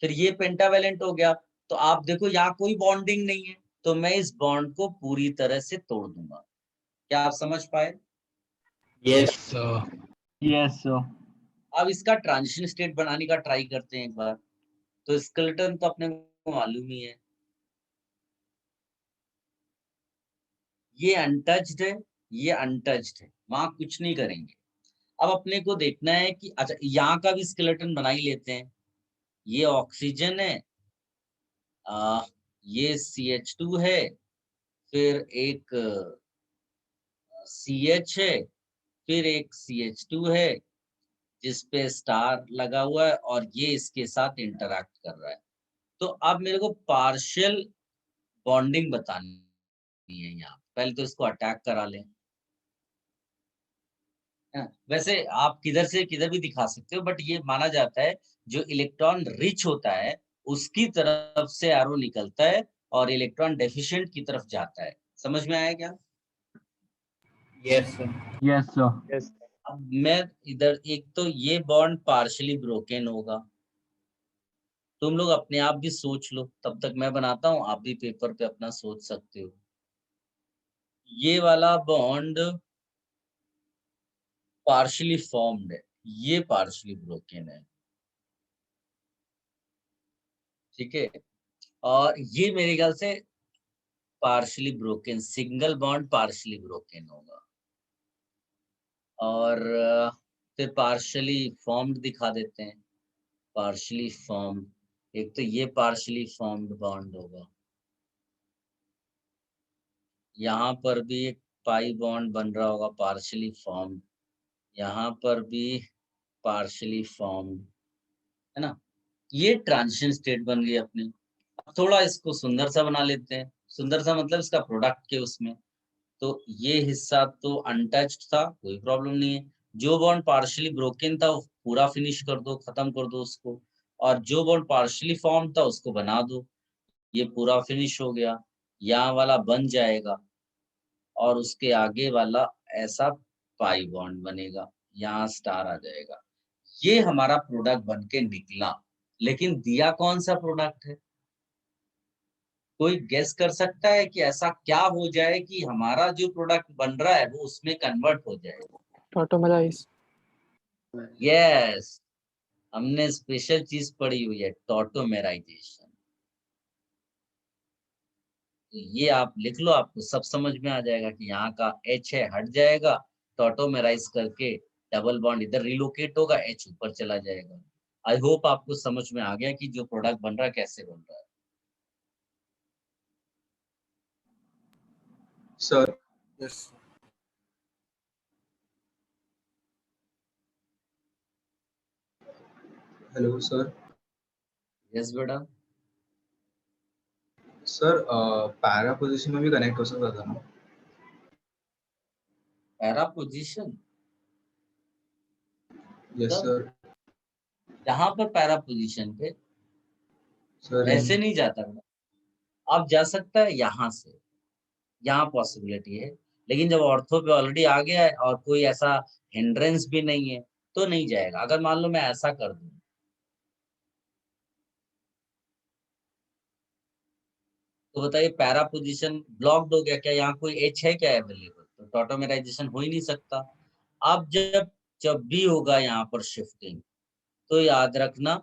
फिर ये पेंटावेलेंट हो गया। तो आप देखो यहाँ कोई बॉन्डिंग नहीं है, तो मैं इस बॉन्ड को पूरी तरह से तोड़ दूंगा। क्या आप समझ पाए? Yes, sir. Yes sir. अब इसका ट्रांजिशन स्टेट बनाने का ट्राई करते हैं एक बार। तो स्केलेटन तो अपने को मालूम ही है, ये अनटच्ड है, ये अनटच्ड है, वहां कुछ नहीं करेंगे। अब अपने को देखना है कि अच्छा यहाँ का भी स्केलेटन बना ही लेते हैं। ये ऑक्सीजन है, ये CH2 है, फिर एक CH है, फिर एक CH2 है जिसपे स्टार लगा हुआ है और ये इसके साथ इंटरैक्ट कर रहा है। तो अब मेरे को पार्शियल बॉन्डिंग बतानी है यहाँ। पहले तो इसको अटैक करा लें। वैसे आप किधर से किधर भी दिखा सकते हो, बट ये माना जाता है जो इलेक्ट्रॉन रिच होता है उसकी तरफ से एरो निकलता है और इलेक्ट्रॉन डेफिशिएंट की तरफ जाता है। समझ में आया क्या? Yes sir. Yes sir. Yes. अब मैं इधर एक तो ये बॉन्ड पार्शियली ब्रोकन होगा, तुम लोग अपने आप भी सोच लो, तब तक मैं बनाता हूँ, आप भी पेपर पे अपना सोच सकते हो। ये वाला बॉन्ड पार्शियली फॉर्म्ड है, ये पार्शियली ब्रोकन है, ठीक है। और ये मेरे ख्याल से partially broken, single bond partially broken होगा। और फिर पार्शियली फॉर्म्ड दिखा देते हैं, पार्शियली फॉर्म्ड। एक तो ये पार्शियली फॉर्म्ड बॉन्ड होगा, यहाँ पर भी एक पाई बॉन्ड बन रहा होगा पार्शियली फॉर्म्ड, यहाँ पर भी पार्शियली फॉर्म्ड, है ना। ये ट्रांजिशन स्टेट बन गई अपनी। अब थोड़ा इसको सुंदर सा बना लेते हैं, सुंदर सा मतलब इसका प्रोडक्ट के उसमें। तो ये हिस्सा तो अनटच्ड था, कोई प्रॉब्लम नहीं है। जो बॉन्ड पार्शियली ब्रोकन था वो पूरा फिनिश कर दो, खत्म कर दो उसको। और जो बॉन्ड पार्शियली फॉर्म था उसको बना दो, ये पूरा फिनिश हो गया। यहाँ वाला बन जाएगा और उसके आगे वाला ऐसा पाई बॉन्ड बनेगा, यहाँ स्टार आ जाएगा। ये हमारा प्रोडक्ट बन के निकला, लेकिन दिया कौन सा प्रोडक्ट है? कोई गेस कर सकता है कि ऐसा क्या हो जाए कि हमारा जो प्रोडक्ट बन रहा है वो उसमें कन्वर्ट हो जाए? टॉटोमराइज। यस, हमने स्पेशल चीज पढ़ी हुई है, टॉटोमेराइजेशन। तो ये आप लिख लो, आपको सब समझ में आ जाएगा कि यहाँ का H है हट जाएगा, टॉटोमेराइज करके डबल बॉन्ड इधर रिलोकेट होगा, H ऊपर चला जाएगा। आई होप आपको समझ में आ गया कि जो प्रोडक्ट बन रहा है कैसे बन रहा है। Sir. Yes. Hello sir. Yes बेटा। सर पैरा पोजीशन में भी कनेक्ट हो सकता था ना? Para position? Yes sir. यहाँ पर पैरा पोजीशन पे सर ऐसे नहीं जाता बेटा, अब जा सकता है यहाँ से, यहाँ पॉसिबिलिटी है। लेकिन जब ऑर्थो पे ऑलरेडी आ गया है और कोई ऐसा हिंड्रेंस भी नहीं है तो नहीं जाएगा। अगर मान लो मैं ऐसा कर दूं, तो बताइए पैरा पोजीशन ब्लॉक्ड हो गया क्या? यहाँ कोई H है क्या अवेलेबल? तो टॉटोमेराइजेशन हो ही नहीं सकता। अब जब भी होगा यहाँ पर शिफ्टिंग, तो याद रखना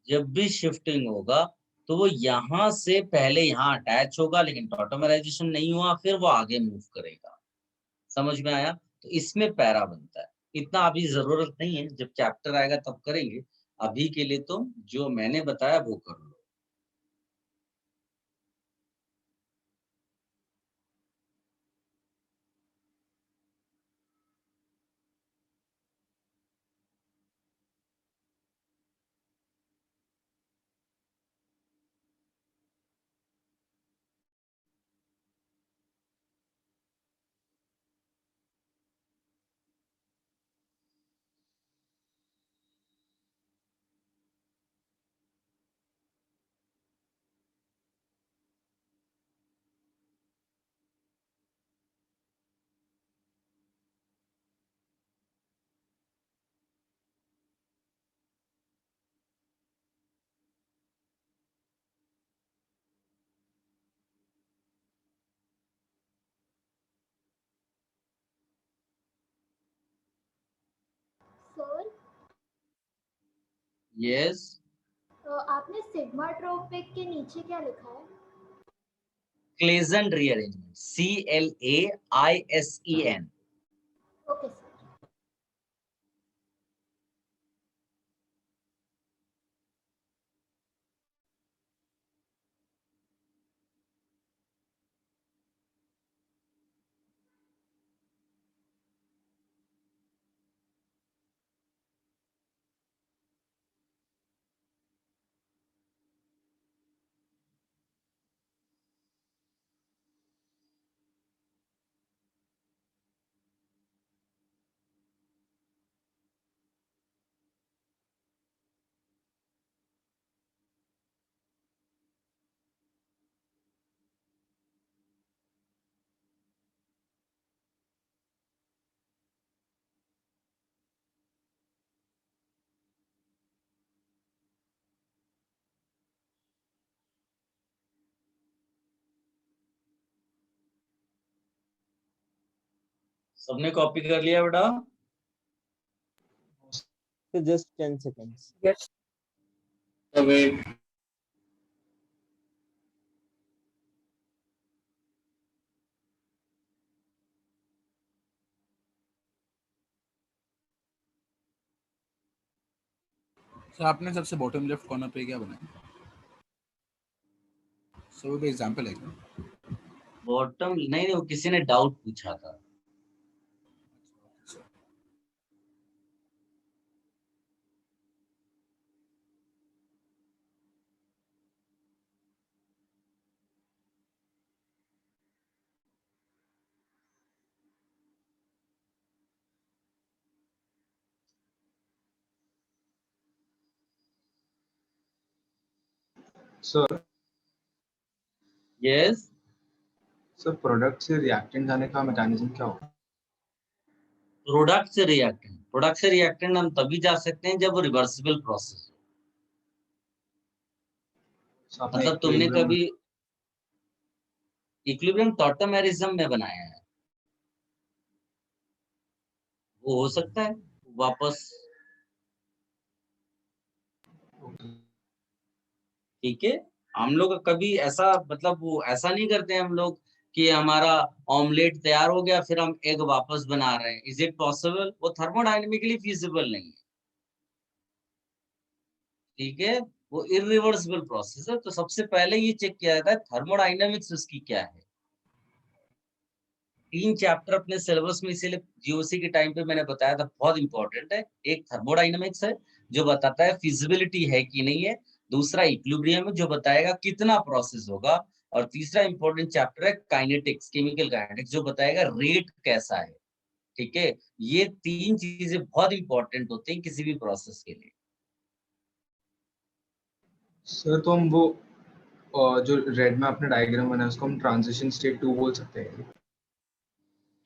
जब भी शिफ्टिंग होगा तो वो यहाँ से पहले यहाँ अटैच होगा, लेकिन टॉटोमराइजेशन नहीं हुआ, फिर वो आगे मूव करेगा। समझ में आया? तो इसमें पैरा बनता है। इतना अभी जरूरत नहीं है, जब चैप्टर आएगा तब करेंगे। अभी के लिए तो जो मैंने बताया वो कर लो। सर यस, आपने सिग्मा ट्रोपिक के नीचे क्या लिखा है? Claisen rearrangement, CLAISEN। Okay sir. सबने कॉपी कर लिया बेटा? So just 10 seconds. Yes. So wait. Sir आपने सबसे बॉटम लेफ्ट कॉर्नर पे क्या बनाया? सर वो एग्जांपल है क्या? बॉटम नहीं, वो किसी ने डाउट पूछा था। सर यस, सर प्रोडक्ट से रिएक्टेंट जाने का मैकेनिज्म क्या होगा? प्रोडक्ट से रिएक्टेंट हम तभी जा सकते हैं जब वो रिवर्सिबल प्रोसेस हो। So, आपने मतलब तुमने equilibrium- कभी इक्विलिब्रियम टॉटोमेरिज्म में बनाया है, वो हो सकता है वापस। ठीक है, हम लोग कभी ऐसा मतलब वो ऐसा नहीं करते हैं हम लोग कि हमारा ऑमलेट तैयार हो गया फिर हम एग वापस बना रहे हैं। Is it possible? वो थर्मोडायनेमिकली फिजिबल नहीं है। ठीक है, वो इरिवर्सिबल प्रोसेस है। तो सबसे पहले ये चेक किया जाता है थर्मोडायनेमिक्स उसकी क्या है। 3 चैप्टर अपने सिलेबस में, इसीलिए जीओसी के टाइम पे मैंने बताया था, बहुत इंपॉर्टेंट है। एक थर्मोडायनेमिक्स है जो बताता है फिजिबिलिटी है कि नहीं है, दूसरा इक्विलिब्रियम है जो बताएगा कितना प्रोसेस होगा, और तीसरा इंपॉर्टेंट चैप्टर है काइनेटिक्स, केमिकल काइनेटिक्स, जो बताएगा रेट कैसा है। ठीक है, ये 3 चीजें बहुत इंपॉर्टेंट होती हैं किसी भी प्रोसेस के लिए। सर तो हम वो जो रेड में आपने डायग्राम बनाया उसको हम ट्रांजिशन स्टेट 2 बोल सकते हैं?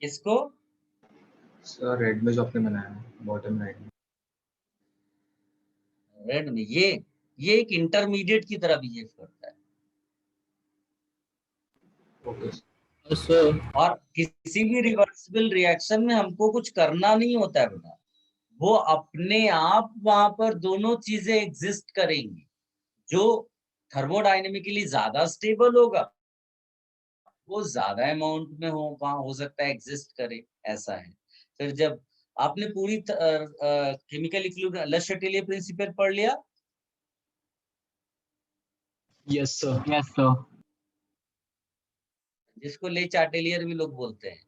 इसको सर रेड में जो आपने बनाया बॉटम राइट में, रेड में ये एक इंटरमीडिएट की तरह बिहेव करता है। ओके। सर और किसी भी रिवर्सिबल रिएक्शन में हमको कुछ करना नहीं होता है बेटा, वो अपने आप वहां पर दोनों चीजें एग्जिस्ट करेंगी। जो थर्मोडायनेमिकली ज्यादा स्टेबल होगा वो ज्यादा अमाउंट में वहां हो सकता है एग्जिस्ट करे, ऐसा है। फिर जब आपने पूरी केमिकल इक्विलिब्रियम ले चाटेलियर प्रिंसिपल पढ़ लिया? Yes, sir. Yes, sir. जिसको ले चाटेलियर भी लोग बोलते हैं,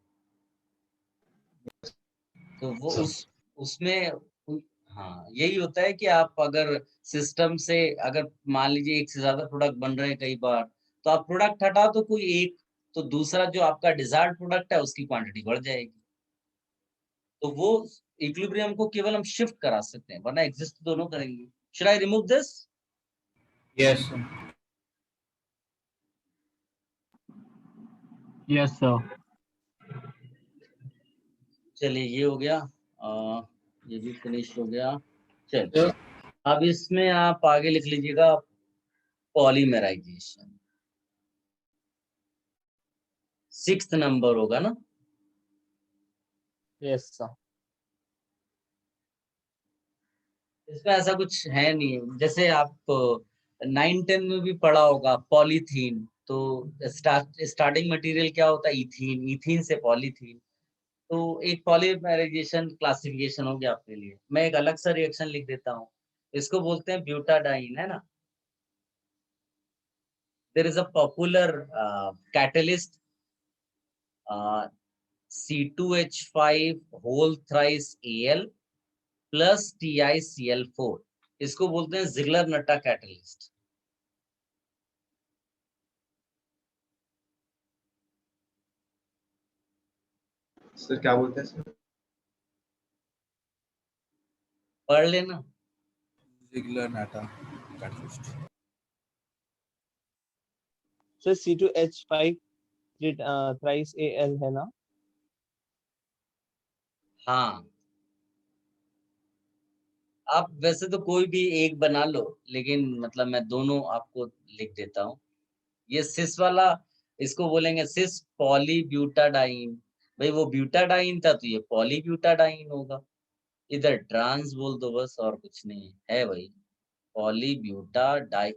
तो वो Sir. उसमें हाँ यही होता है कि आप अगर सिस्टम से अगर मान लीजिए एक से ज्यादा प्रोडक्ट बन रहे हैं कई बार, तो आप प्रोडक्ट हटा तो कोई एक, तो दूसरा जो आपका डिजायर्ड प्रोडक्ट है उसकी क्वांटिटी बढ़ जाएगी। तो वो इक्विलिब्रियम को केवल हम शिफ्ट करा सकते हैं, वरना एग्जिस्ट दोनों करेंगे। Should I remove this? Yes Yes, sir. चलिए ये हो गया, ये भी फिनिश हो गया। चलिए अब इसमें आप आगे लिख लीजिएगा पॉलीमराइजेशन, 6th नंबर होगा ना? Yes sir. इसमें ऐसा कुछ है नहीं, जैसे आप 9-10 में भी पढ़ा होगा पॉलीथीन, तो स्टार्टिंग मटेरियल क्या होता है? इथीन, इथीन से पॉलीथीन, तो एक पॉलीमराइजेशन क्लासिफिकेशन हो गया आपके लिए। मैं एक अलग सा रिएक्शन लिख देता हूँ, इसको बोलते हैं ब्यूटाडाइन, है ना? There is a popular catalyst C2H5 whole thrice Al plus TiCl4, इसको बोलते हैं जिगलर नट्टा कैटलिस्ट। सर क्या बोलते हैं सर? पढ़ लेना। जिगलर नाटा catalyst. Sir C2H5 thrice Al है ना? हाँ, आप वैसे तो कोई भी एक बना लो, लेकिन मतलब मैं दोनों आपको लिख देता हूँ। ये सिस वाला, इसको बोलेंगे सिस पॉलीब्यूटाडाइन। भाई वो ब्यूटाडाइन था तो ये पॉलीब्यूटाडाइन होगा। इधर ट्रांस बोल दो बस, और कुछ नहीं है भाई, पॉलीब्यूटाडाइन।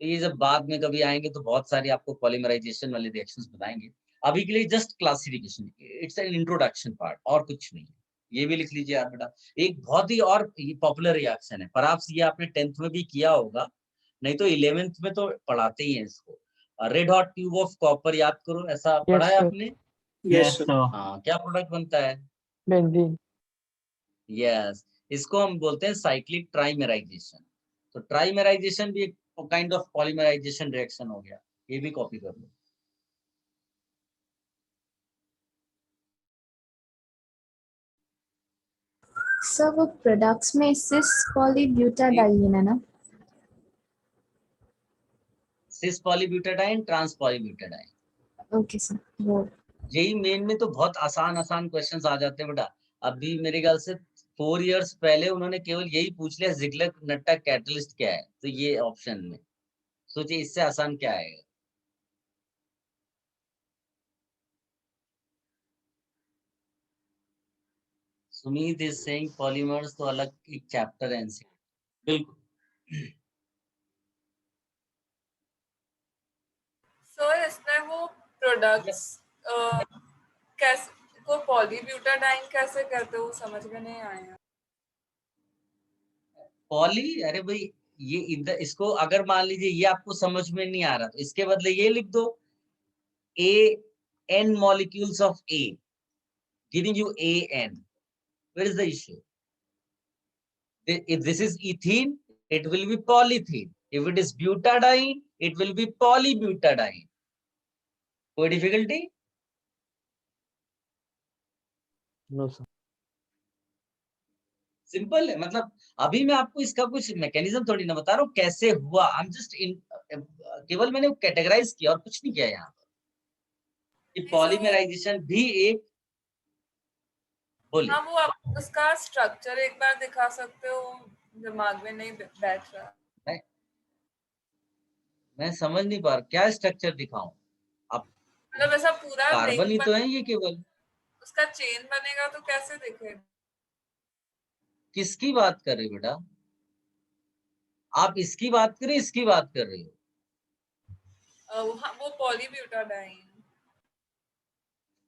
ये जब बाद में कभी आएंगे तो बहुत सारी आपको पॉलीमराइजेशन वाले रिएक्शंस बताएंगे। अभी के लिए just classification, it's an introduction part, और कुछ नहीं है। ये भी लिख लीजिए आप बेटा। एक बहुत ही और पॉपुलर रिएक्शन है, परहैप्स ये आपने 10th में भी किया होगा, नहीं तो 11th में तो पढ़ाते ही हैं इसको। Red hot tube of copper, याद करो, ऐसा पढ़ा है sir. आपने? Yes, sir. हाँ, क्या प्रोडक्ट बनता है? बेंजीन। यस, इसको हम बोलते हैं साइक्लिक ट्राइमेराइजेशन। तो ट्राइमेराइजेशन भी एक काइंड ऑफ पॉलीमराइजेशन रिएक्शन हो गया, ये भी कॉपी कर लो। सर वो प्रोडक्ट्स में सिस पॉलीब्यूटाडाइन है ना? Cis polybutadiene, trans polybutadiene. Okay sir, वो जेई मेन में तो बहुत आसान आसान क्वेश्चंस आ जाते हैं बेटा। अभी मेरे ख्याल से 4 इयर्स पहले उन्होंने केवल यही पूछ लिया जिगलर नट्टा कैटलिस्ट क्या है, तो ये ऑप्शन में सोचिए इससे आसान क्या आएगा। सुमीत इज सेइंग पॉलीमर्स तो अलग एक चैप्टर है इनसे, बिल्कुल। सर इसमें वो प्रोडक्ट्स कैसे को पॉलीब्यूटाडाइन कैसे कहते हो, समझ में नहीं आया। पॉली, अरे भाई ये इधर इसको अगर मान लीजिए ये आपको समझ में नहीं आ रहा तो इसके बदले ये लिख दो, n molecules of A, giving you AN. Where is the issue? If this is ethene, it will be polythene. If it is butadiene, it will be polybutadiene. कोई डिफिकल्टी? No sir. सिंपल है, मतलब अभी मैं आपको इसका कुछ mechanism थोड़ी ना बता रहा हूँ कैसे हुआ, आई एम जस्ट केवल मैंने कैटेगराइज किया और कुछ नहीं किया यहाँ पर। पॉलीमराइजेशन भी एक, बोलिए। हाँ वो आप उसका स्ट्रक्चर एक बार दिखा सकते हो, दिमाग में नहीं बैठ रहा। मैं समझ नहीं पा रहा क्या स्ट्रक्चर दिखाऊं। आप मतलब ऐसा पूरा कार्बन ही ring तो है ये केवल। उसका चेन बनेगा तो कैसे दिखेगा? किसकी बात कर रहे हो बेटा? आप इसकी बात कर रहे हो, इसकी बात कर रहे हो? वो पॉलीब्यूटाडाइन।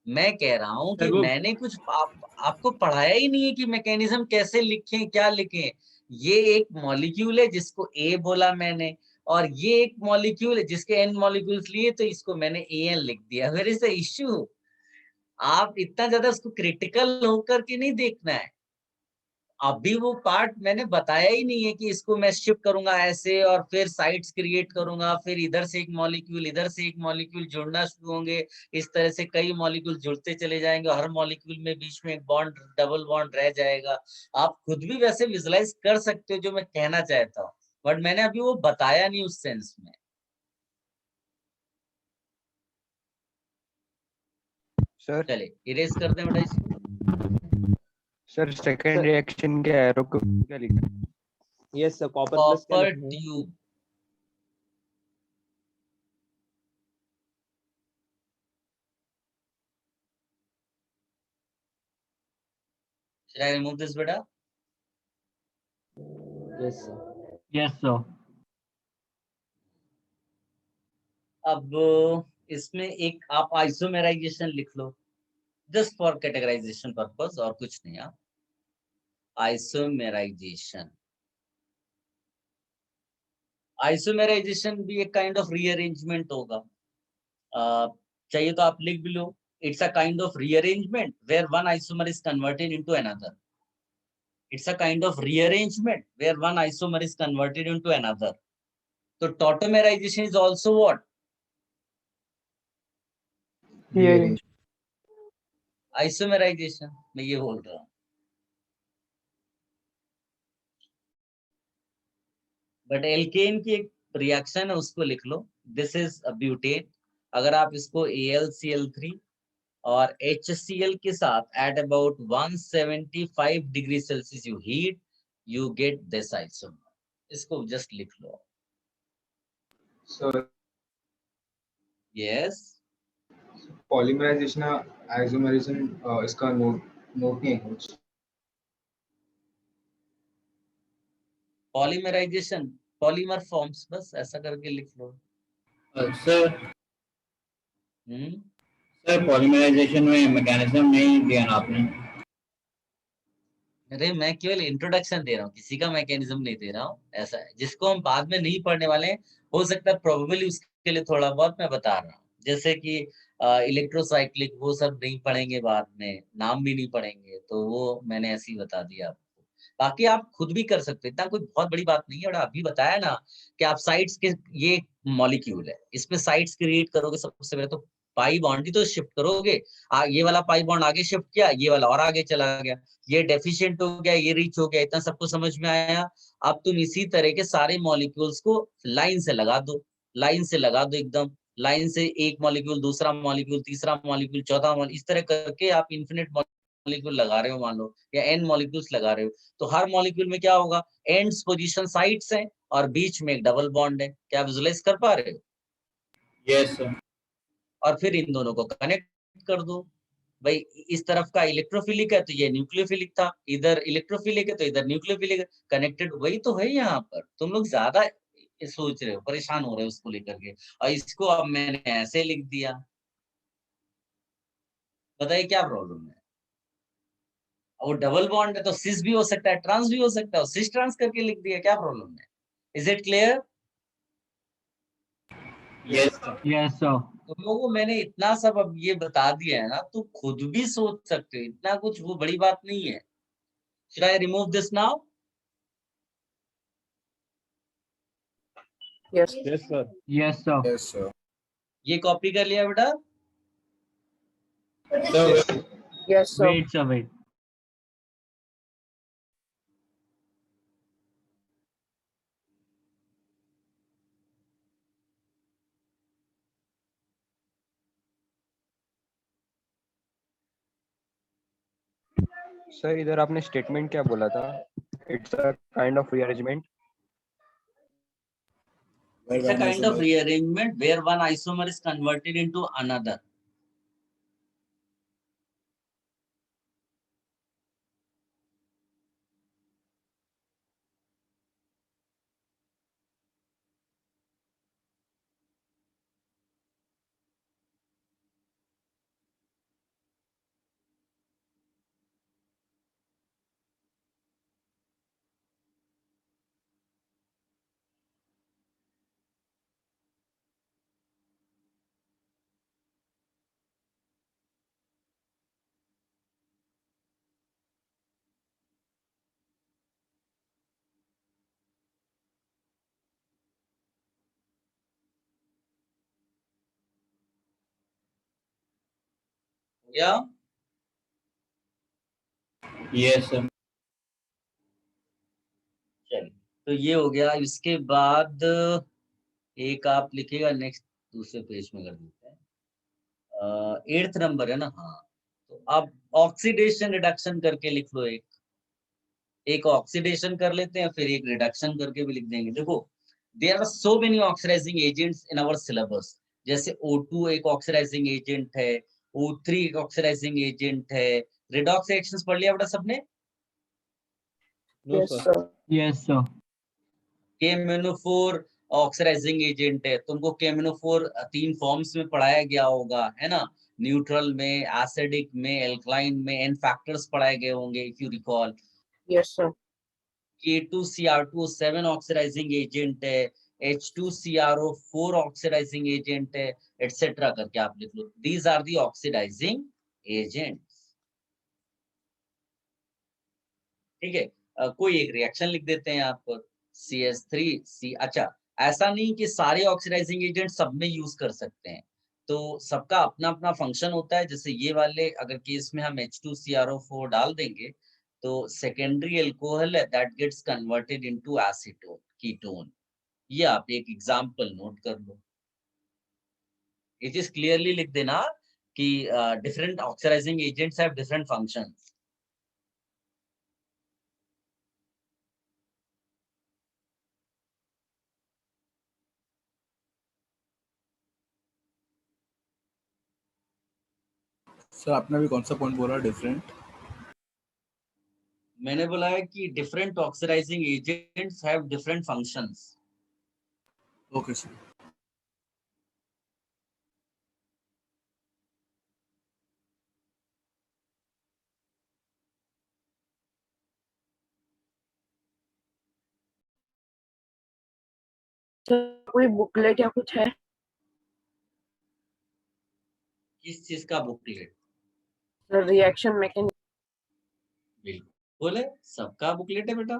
मैं कह रहा हूँ कि सर, वो- मैंने कुछ आपको पढ़ाया ही नहीं है कि मैकेनिज्म कैसे लिखें, क्या लिखें। ये एक मॉलिक्यूल है जिसको ए बोला मैंने, और ये एक मॉलिक्यूल है जिसके एन मॉलिक्यूल्स लिए, तो इसको मैंने एन लिख दिया। Where is the issue? आप इतना ज्यादा उसको क्रिटिकल होकर के नहीं देखना है। अभी वो पार्ट मैंने बताया ही नहीं है कि इसको मैं शिफ्ट करूंगा ऐसे, और फिर साइट्स क्रिएट करूंगा, फिर इधर से एक मॉलिक्यूल, इधर से एक मॉलिक्यूल जुड़ना शुरू होंगे। इस तरह से कई मॉलिक्यूल जुड़ते चले जाएंगे, हर मॉलिक्यूल में बीच में एक बॉन्ड, डबल बॉन्ड रह जाएगा। आप खुद भी वैसे विजुलाइज कर सकते हो जो मैं कहना चाहता हूँ, बट मैंने अभी वो बताया नहीं उस सेंस में। सर चले इरेज कर दें बेटा इसको। सर सेकंड रिएक्शन के एरो को क्या लिखना है? यस सर, कॉपर प्लस क्या कॉपर लिखना है? Tube. Should I remove this बेटा? Yes sir. Yes, sir. अब इसमें एक आप आइसोमेराइजेशन लिख लो, जस्ट फॉर कैटेगराइजेशन पर्पस, और कुछ नहीं। आप आइसोमेराइजेशन, आइसोमेराइजेशन भी एक काइंड ऑफ रीअरेंजमेंट होगा। चाहिए तो आप लिख भी लो, it's a kind of rearrangement where one isomer is converted into another. It's a kind of rearrangement where one isomer is converted into another. तो tautomerisation is also what? Rearrange. Isomerisation, मैं ये बोल रहा हूँ। बट एल्केन की एक reaction है, उसको लिख लो, दिस इज ब्यूटेन। अगर आप इसको AlCl3 और HCl के साथ at about 175 degree Celsius you heat, you get this isomer. इसको जस्ट लिख लो। सर यस, पॉलीमराइजेशन आइसोमेरिज्म इसका नोट नहीं है कुछ। पॉलीमराइजेशन, पॉलीमर फॉर्म्स, बस ऐसा करके लिख लो। सर सर पॉलीमराइजेशन में मैकेनिज्म नहीं दिया ना आपने? अरे मैं केवल इंट्रोडक्शन दे रहा हूँ, किसी का मैकेनिज्म नहीं दे रहा हूँ। ऐसा है जिसको हम बाद में नहीं पढ़ने वाले हैं, हो सकता है प्रोबेबली उसके लिए थोड़ा बहुत मैं बता रहा हूँ। जैसे कि इलेक्ट्रोसाइक्लिक, वो सब नहीं पढ़ेंगे बाद में, नाम भी नहीं पढ़ेंगे, तो वो मैंने ऐसे ही बता दिया आपको। बाकी आप खुद भी कर सकते हैं, इतना कोई बहुत बड़ी बात नहीं है। और अभी बताया ना कि आप साइट्स के, ये मॉलिक्यूल है, इसमें साइट्स क्रिएट करोगे सबसे पहले, तो पाई बॉन्ड ही तो शिफ्ट करोगे। ये वाला पाई बॉन्ड आगे शिफ्ट किया, ये वाला और आगे चला गया, ये डेफिशिएंट हो गया, ये रीच हो गया। इतना सबको समझ में आया? अब तुम इसी तरह के सारे मॉलिक्यूल्स को लाइन से लगा दो, लाइन से लगा दो, एकदम लाइन से, एक मॉलिक्यूल, दूसरा मॉलिक्यूल, तीसरा मॉलिक्यूल, चौथा मॉलिक्यूल, इस तरह करके आप इन्फिनिट मॉलिक्यूल लगा रहे हो मान लो, या एन मॉलिक्यूल्स लगा रहे हो। तो हर मॉलिक्यूल में क्या होगा? एंड्स पोजीशन साइट्स हैं, और बीच में एक डबल बॉन्ड है। क्या विजुलाइज कर पा रहे हो? Yes sir. और फिर इन दोनों को कनेक्ट कर दो। भाई इस तरफ का इलेक्ट्रोफिलिक है तो ये न्यूक्लियोफिलिक था, इधर इलेक्ट्रोफिलिक है तो इधर न्यूक्लियोफिलिक है, कनेक्टेड वही तो है। यहाँ पर तुम लोग ज्यादा सोच रहे हो, परेशान हो रहे हो उसको लेकर के, और इसको अब मैंने ऐसे लिख दिया। बताइए क्या प्रॉब्लम है? वो डबल बॉन्ड है तो सिस भी हो सकता है, ट्रांस भी हो सकता है, सिस ट्रांस करके लिख दिया, क्या प्रॉब्लम है? Is it clear? Yes Yes, sir. तुम लोगों को मैंने इतना सब अब ये बता दिया है ना, तो खुद भी सोच सकते हो, इतना कुछ वो बड़ी बात नहीं है। Should I remove this now? Yes. Yes sir. Yes, sir. Yes sir. ये कॉपी कर लिया बेटा? Yes, sir. Wait, sir, wait. Sir इधर आपने स्टेटमेंट क्या बोला था? It's a kind of rearrangement. It's a kind of rearrangement where one isomer is converted into another. या यस सर। चलिए, तो ये हो गया। इसके बाद एक आप लिखिएगा नेक्स्ट, दूसरे पेज में कर देते हैं। 8th नंबर है ना? हाँ, तो अब ऑक्सीडेशन रिडक्शन करके लिख लो। एक ऑक्सीडेशन कर लेते हैं, फिर एक रिडक्शन करके भी लिख देंगे। देखो, there are so many oxidizing agents in our syllabus. जैसे O2 एक ऑक्सीडाइजिंग एजेंट है, O3 एक ऑक्सीडाइजिंग एजेंट है। रिडॉक्स रिएक्शंस पढ़ लिया बेटा सबने? No sir. Yes, sir. KMnO4 oxidizing agent है। तुमको KMnO4 3 फॉर्म्स में पढ़ाया गया होगा, है ना? न्यूट्रल में, एसिडिक में, एल्कलाइन में, एन फैक्टर्स पढ़ाए गए होंगे if you recall. Yes sir. K2CR2 7 oxidising agent है, H2CrO4 ऑक्सीडाइजिंग एजेंट है, एटसेट्रा करके आप लिख लो। These are the oxidising agents. ठीक है, कोई एक रिएक्शन लिख देते हैं यहाँ पर, CH3C। अच्छा, ऐसा नहीं कि सारे ऑक्सीडाइजिंग एजेंट सब में यूज कर सकते हैं, तो सबका अपना अपना फंक्शन होता है। जैसे ये वाले अगर केस में हम H2CrO4 डाल देंगे तो सेकेंडरी एल्कोहल है that gets converted into acetone, ketone. ये आप एक एग्जांपल नोट कर लो। इट इज क्लियरली लिख देना कि different oxidizing agents have different functions. Sir आपने भी कौन सा पॉइंट बोला डिफरेंट? मैंने बोला है कि different oxidizing agents have different functions. Okay sir. कोई बुकलेट या कुछ है? किस चीज का बुकलेट? Reaction mechanism. बिल्कुल है, सबका बुकलेट है बेटा।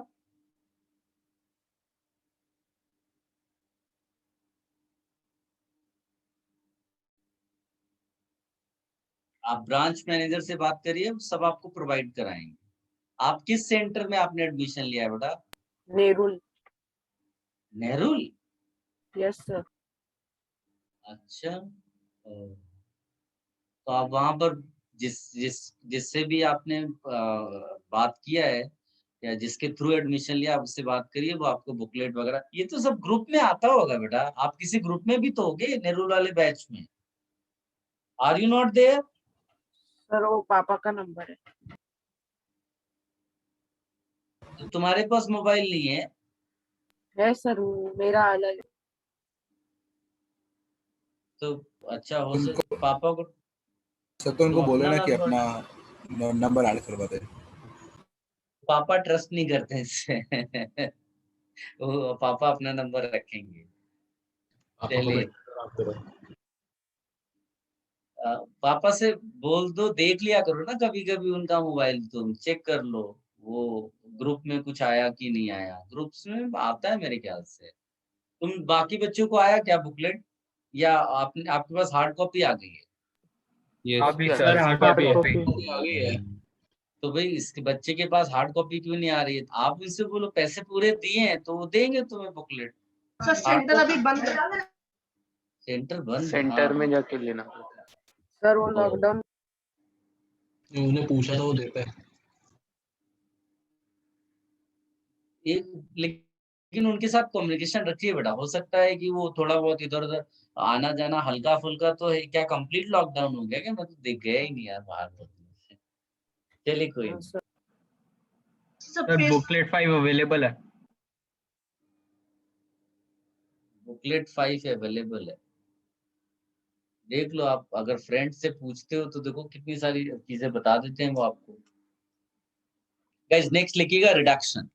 आप ब्रांच मैनेजर से बात करिए, सब आपको प्रोवाइड कराएंगे। आप किस सेंटर में आपने एडमिशन लिया है बेटा? नेरुल। नेहरू? Yes sir. अच्छा, तो आप वहां पर जिससे भी आपने बात किया है या जिसके थ्रू एडमिशन लिया, आप उससे बात करिए, वो आपको बुकलेट वगैरह, ये तो सब ग्रुप में आता होगा बेटा। आप किसी ग्रुप में भी तो होगे नेहरू वाले बैच में। Are you not there? Sir वो पापा का नंबर है। तो तुम्हारे पास मोबाइल नहीं है? है सर, मेरा अलग है। तो अच्छा, हो सकता पापा को सर तो उनको तो बोले अपना ना कि नंबर, अपना नंबर ऐड करवा दे। पापा ट्रस्ट नहीं करते इससे। वो पापा अपना नंबर रखेंगे। चलिए, पापा से बोल दो, देख लिया करो ना कभी कभी उनका मोबाइल, तुम चेक कर लो वो ग्रुप में कुछ आया कि नहीं आया। ग्रुप्स में आता है मेरे ख्याल से। तुम बाकी बच्चों को आया क्या बुकलेट, या आपके पास हार्ड कॉपी आ गई है? अभी सर हार्ड कॉपी है। तो भाई इसके बच्चे के पास हार्ड कॉपी क्यों नहीं आ रही है? आप उनसे बोलो पैसे पूरे दिए हैं तो वो देंगे तुम्हें बुकलेट। सेंटर अभी बंद है। सेंटर बंद? सेंटर हाँ। में जाके लेना पड़ता है। सर वो लॉकडाउन। उन्हें पूछा था, वो देते हैं। लेकिन उनके साथ कम्युनिकेशन रखिए बेटा। हो सकता है कि वो थोड़ा बहुत इधर उधर आना जाना हल्का फुल्का तो है। क्या कंप्लीट लॉकडाउन हो गया क्या? मैं तो देख गया ही नहीं यार बाहर तो। चलिए कोई नहीं। सर बुकलेट 5 अवेलेबल है। बुकलेट 5 अवेलेबल है, देख लो आप। अगर फ्रेंड से पूछते हो तो देखो कितनी सारी चीजें बता देते हैं वो आपको। गाइस नेक्स्ट लिखिएगा reduction.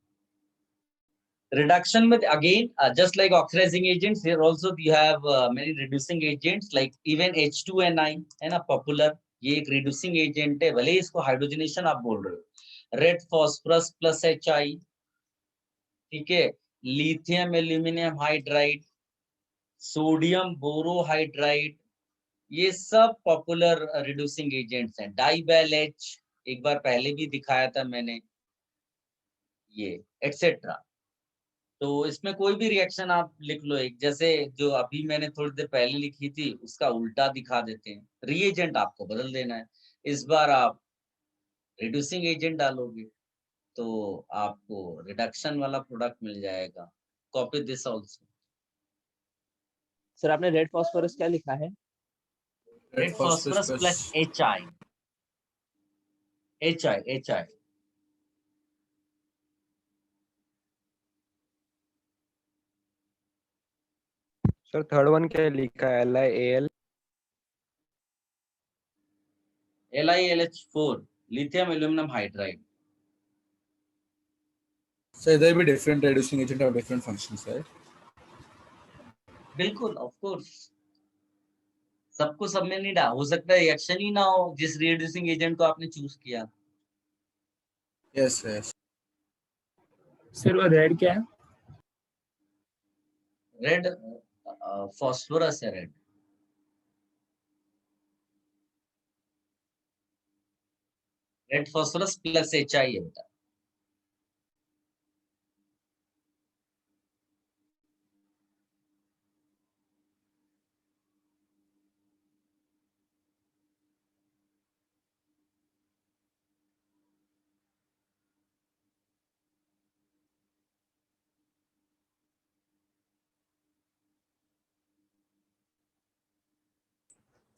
Reduction with again just like oxidizing agents, here also you have many reducing agents like even H2Ni है ना पॉपुलर, ये एक reducing agent है, भले इसको हाइड्रोजनेशन आप बोल रहे हो। रेड फॉस्फरस प्लस HI, ठीक है, lithium aluminium hydride, sodium borohydride, ये सब पॉपुलर रिड्यूसिंग एजेंट्स हैं। डाइबेल एच एक बार पहले भी दिखाया था मैंने, ये एटसेट्रा। तो इसमें कोई भी रिएक्शन आप लिख लो, एक जैसे जो अभी मैंने थोड़ी देर पहले लिखी थी उसका उल्टा दिखा देते हैं, रिएजेंट आपको बदल देना है। इस बार आप रिड्यूसिंग एजेंट डालोगे तो आपको रिडक्शन वाला प्रोडक्ट मिल जाएगा। Copy this also. सर आपने रेड फास्फोरस क्या लिखा है? Red phosphorus plus HI। Sir third one क्या लिखा है? LiAl LiLH4 lithium aluminium hydride. So there will be different reducing agent have different functions, right? बिल्कुल, ऑफ कोर्स, सबको सब में नहीं हो सकता है रिएक्शन ही ना हो जिस रिड्यूसिंग एजेंट को आपने चूज किया। Yes, yes. सर वो रेड क्या है? रेड फास्फोरस है। रेड फास्फोरस प्लस HI है बेटा।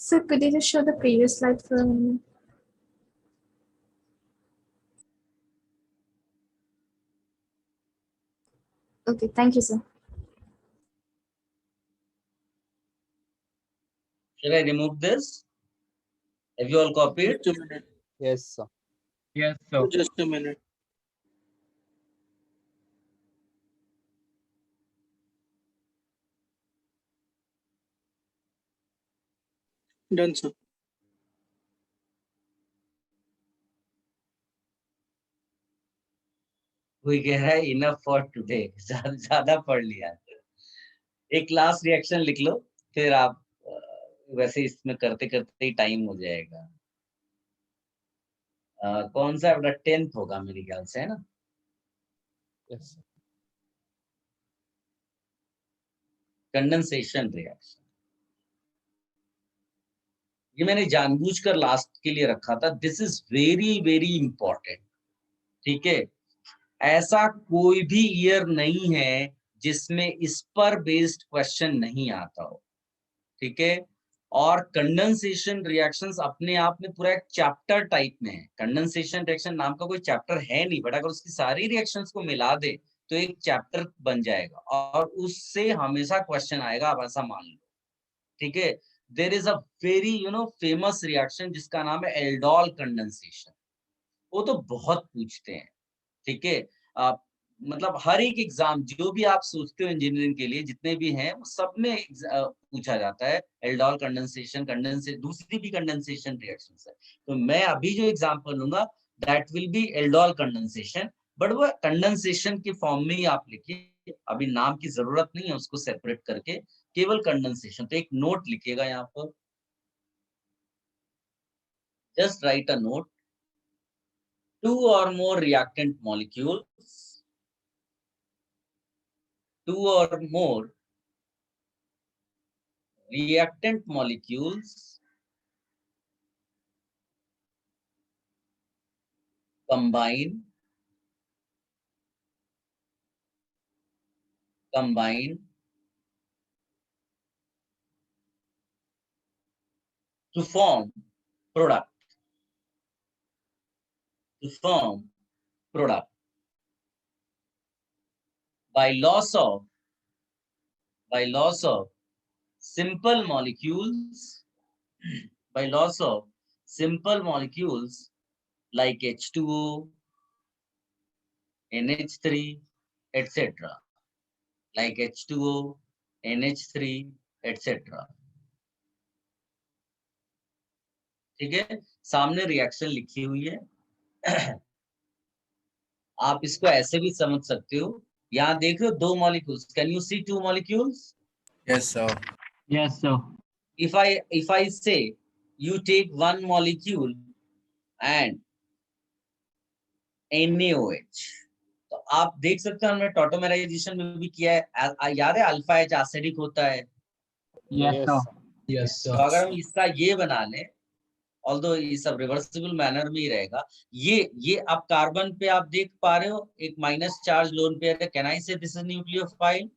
Sir, could you just show the previous slide for a moment? Okay, thank you, sir. Should I remove this? Have you all copied? Just a minute. Yes, sir. Yes, sir. Just a minute. Done, sir. कोई कह रहा है enough for today, ज्यादा पढ़ लिया। एक last reaction लिख लो, फिर आप वैसे इसमें करते करते ही टाइम हो जाएगा। कौन सा अपना 10th होगा मेरे ख्याल से, है ना? Yes. कंडेंसेशन रिएक्शन, ये मैंने जानबूझकर लास्ट के लिए रखा था। This is very very important, ठीक है? ऐसा कोई भी ईयर नहीं है जिसमें इस पर बेस्ड क्वेश्चन नहीं आता हो, ठीक है? और कंडेंसेशन रिएक्शंस अपने आप में पूरा एक चैप्टर टाइप में है। कंडेंसेशन रिएक्शन नाम का कोई चैप्टर है नहीं, बट अगर उसकी सारी रिएक्शंस को मिला दे तो एक चैप्टर बन जाएगा और उससे हमेशा क्वेश्चन आएगा, आप ऐसा मान लो, ठीक है? There is a very famous reaction जिसका नाम है एल्डोल कंडेंसेशन। वो तो बहुत पूछते हैं, ठीक है? मतलब हर एक एग्जाम जो भी आप सोचते हो इंजीनियरिंग के लिए जितने भी हैं वो सब में पूछा जाता है एल्डोल कंडेंसेशन। दूसरी भी कंडेंसेशन रिएक्शंस है, तो मैं अभी जो एग्जांपल लूंगा that will be aldol condensation, but वो कंडेंसेशन के फॉर्म में ही आप लिखिए, अभी नाम की जरूरत नहीं है उसको सेपरेट करके, केवल कंडेंसेशन। तो एक नोट लिखिएगा यहाँ पर, just right a note, 2 or more reactant molecules, 2 or more reactant molecules combine to form product. By loss of simple molecules, like H2O, NH3, etc. Like H2O, NH3, etc. ठीक है? सामने reaction लिखी हुई है। आप इसको ऐसे भी समझ सकते हो, यहाँ देख रहे हो 2 molecules, can you see 2 molecules? Yes, sir. Yes, sir. if I say you take one molecule and NaOH, तो आप देख सकते हैं हमने टॉटोमेराइजेशन में भी किया है, याद है अल्फा एच एसिडिक होता है। यस तो अगर हम इसका ये बना लें, ऑल्दो ये सब रिवर्सिबल मैनर में ही रहेगा, ये आप कार्बन पे आप देख पा रहे हो एक माइनस चार्ज लोन पेयर है, कैन आई से this is nucleophile?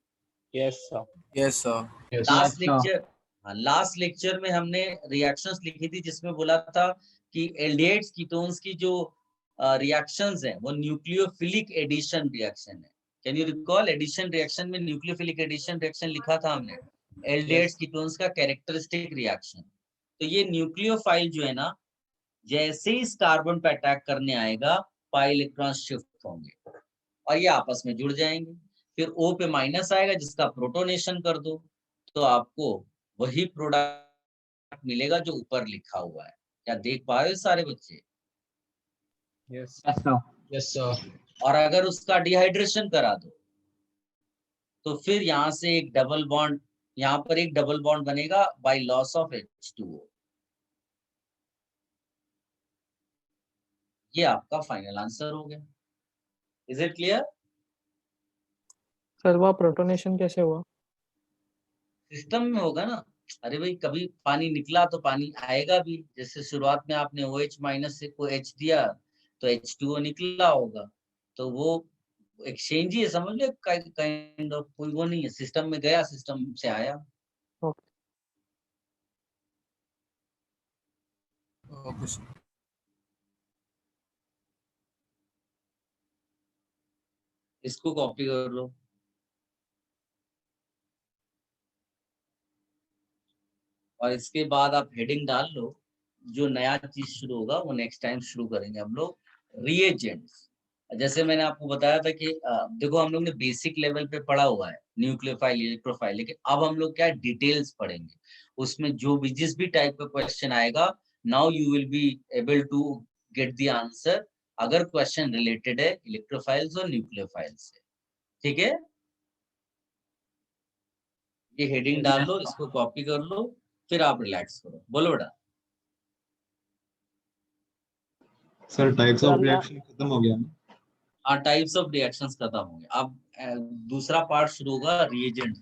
Yes sir, yes sir. Last lecture में हमने रिएक्शंस लिखी थी जिसमें बोला था कि एल्डिहाइड्स कीटोन्स की जो रिएक्शंस हैं वो न्यूक्लियोफिलिक एडिशन रिएक्शन है। Can you recall? Addition reaction में न्यूक्लियोफिलिक एडिशन रिएक्शन लिखा था हमने, एल्डिहाइड्स कीटोन्स का कैरेक्टरिस्टिक रिएक्शन। तो ये न्यूक्लियोफाइल जो है ना, जैसे ही इस कार्बन पे अटैक करने आएगा पाई इलेक्ट्रॉन शिफ्ट होंगे और ये आपस में जुड़ जाएंगे, फिर O पे माइनस आएगा जिसका प्रोटोनेशन कर दो तो आपको वही प्रोडक्ट मिलेगा जो ऊपर लिखा हुआ है। क्या देख पा रहे हो सारे बच्चे? Yes yes sir. और अगर उसका डिहाइड्रेशन करा दो तो फिर यहाँ से एक डबल बॉन्ड, यहाँ पर एक डबल बॉन्ड बनेगा बाय लॉस ऑफ H2O। ये आपका फाइनल आंसर हो गया। Is it clear? सर वो प्रोटोनेशन कैसे हुआ? सिस्टम में होगा ना। अरे भाई कभी पानी निकला तो पानी आएगा भी, जैसे शुरुआत में आपने OH माइनस से को H दिया तो H2O निकला होगा, तो वो एक्सचेंज ही है, समझ लो काइंड ऑफ, कोई वो नहीं है, सिस्टम में गया सिस्टम से आया। Okay sir. इसको कॉपी कर लो और इसके बाद आप हेडिंग डाल लो। जो नया चीज शुरू होगा वो नेक्स्ट टाइम शुरू करेंगे हम लोग, रिएजेंट्स। जैसे मैंने आपको बताया था कि देखो हम लोग ने बेसिक लेवल पे पढ़ा हुआ है न्यूक्लियोफाइल इलेक्ट्रोफाइल, लेकिन अब हम लोग क्या डिटेल्स पढ़ेंगे, उसमें जो भी जिस भी टाइप का क्वेश्चन आएगा, now you will be able to get the answer अगर क्वेश्चन रिलेटेड है इलेक्ट्रोफाइल्स और न्यूक्लियोफाइल से। ठीक है, ये हेडिंग डाल लो, इसको कॉपी कर लो, फिर आप रिलैक्स करो। बोलो बेटा। सर टाइप्स ऑफ रिएक्शन खत्म हो गया ना? हाँ, टाइप्स ऑफ रिएक्शंस खत्म हो गए। अब दूसरा पार्ट शुरू होगा, रिएजेंट।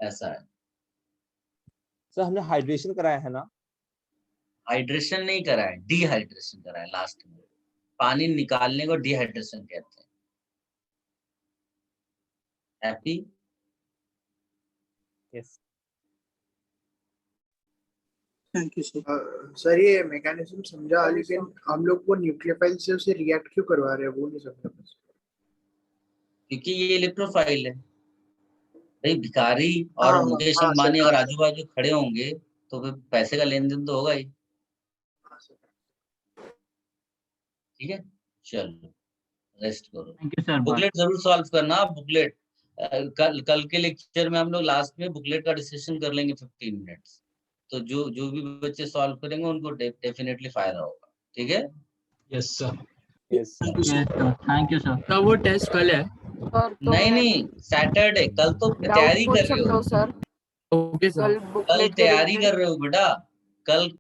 ऐसा है सर, हमने हाइड्रेशन कराया है ना? हाइड्रेशन नहीं करा है, डिहाइड्रेशन करा है लास्ट में। पानी निकालने को डिहाइड्रेशन कहते हैं। Happy? Yes. Thank you sir. Sir ये मैकेनिज्म समझा, लेकिन हम लोग वो न्यूक्लियोफाइल से उसे रिएक्ट क्यों करवा रहे हैं वो नहीं समझा बस। क्योंकि ये इलेक्ट्रोफाइल है भाई। भिखारी और हाँ, मुकेश हाँ, अंबानी सर, अगर हाँ, आजू बाजू खड़े होंगे तो फिर पैसे का लेन देन तो होगा ही। ठीक है, चलो रेस्ट करो। Thank you sir. बुकलेट जरूर सॉल्व करना। बुकलेट कल के लेक्चर में हम लोग लास्ट में बुकलेट का डिस्कशन कर लेंगे 15 मिनट्स। तो जो भी बच्चे सॉल्व करेंगे उनको डेफिनेटली फायदा होगा। ठीक है? Yes sir. Yes thank you sir. तो वो टेस्ट कल है? नहीं, सैटरडे। कल तो तैयारी कर रहे हो सर। Okay sir. कल तैयारी कर रहे हो बेटा। कल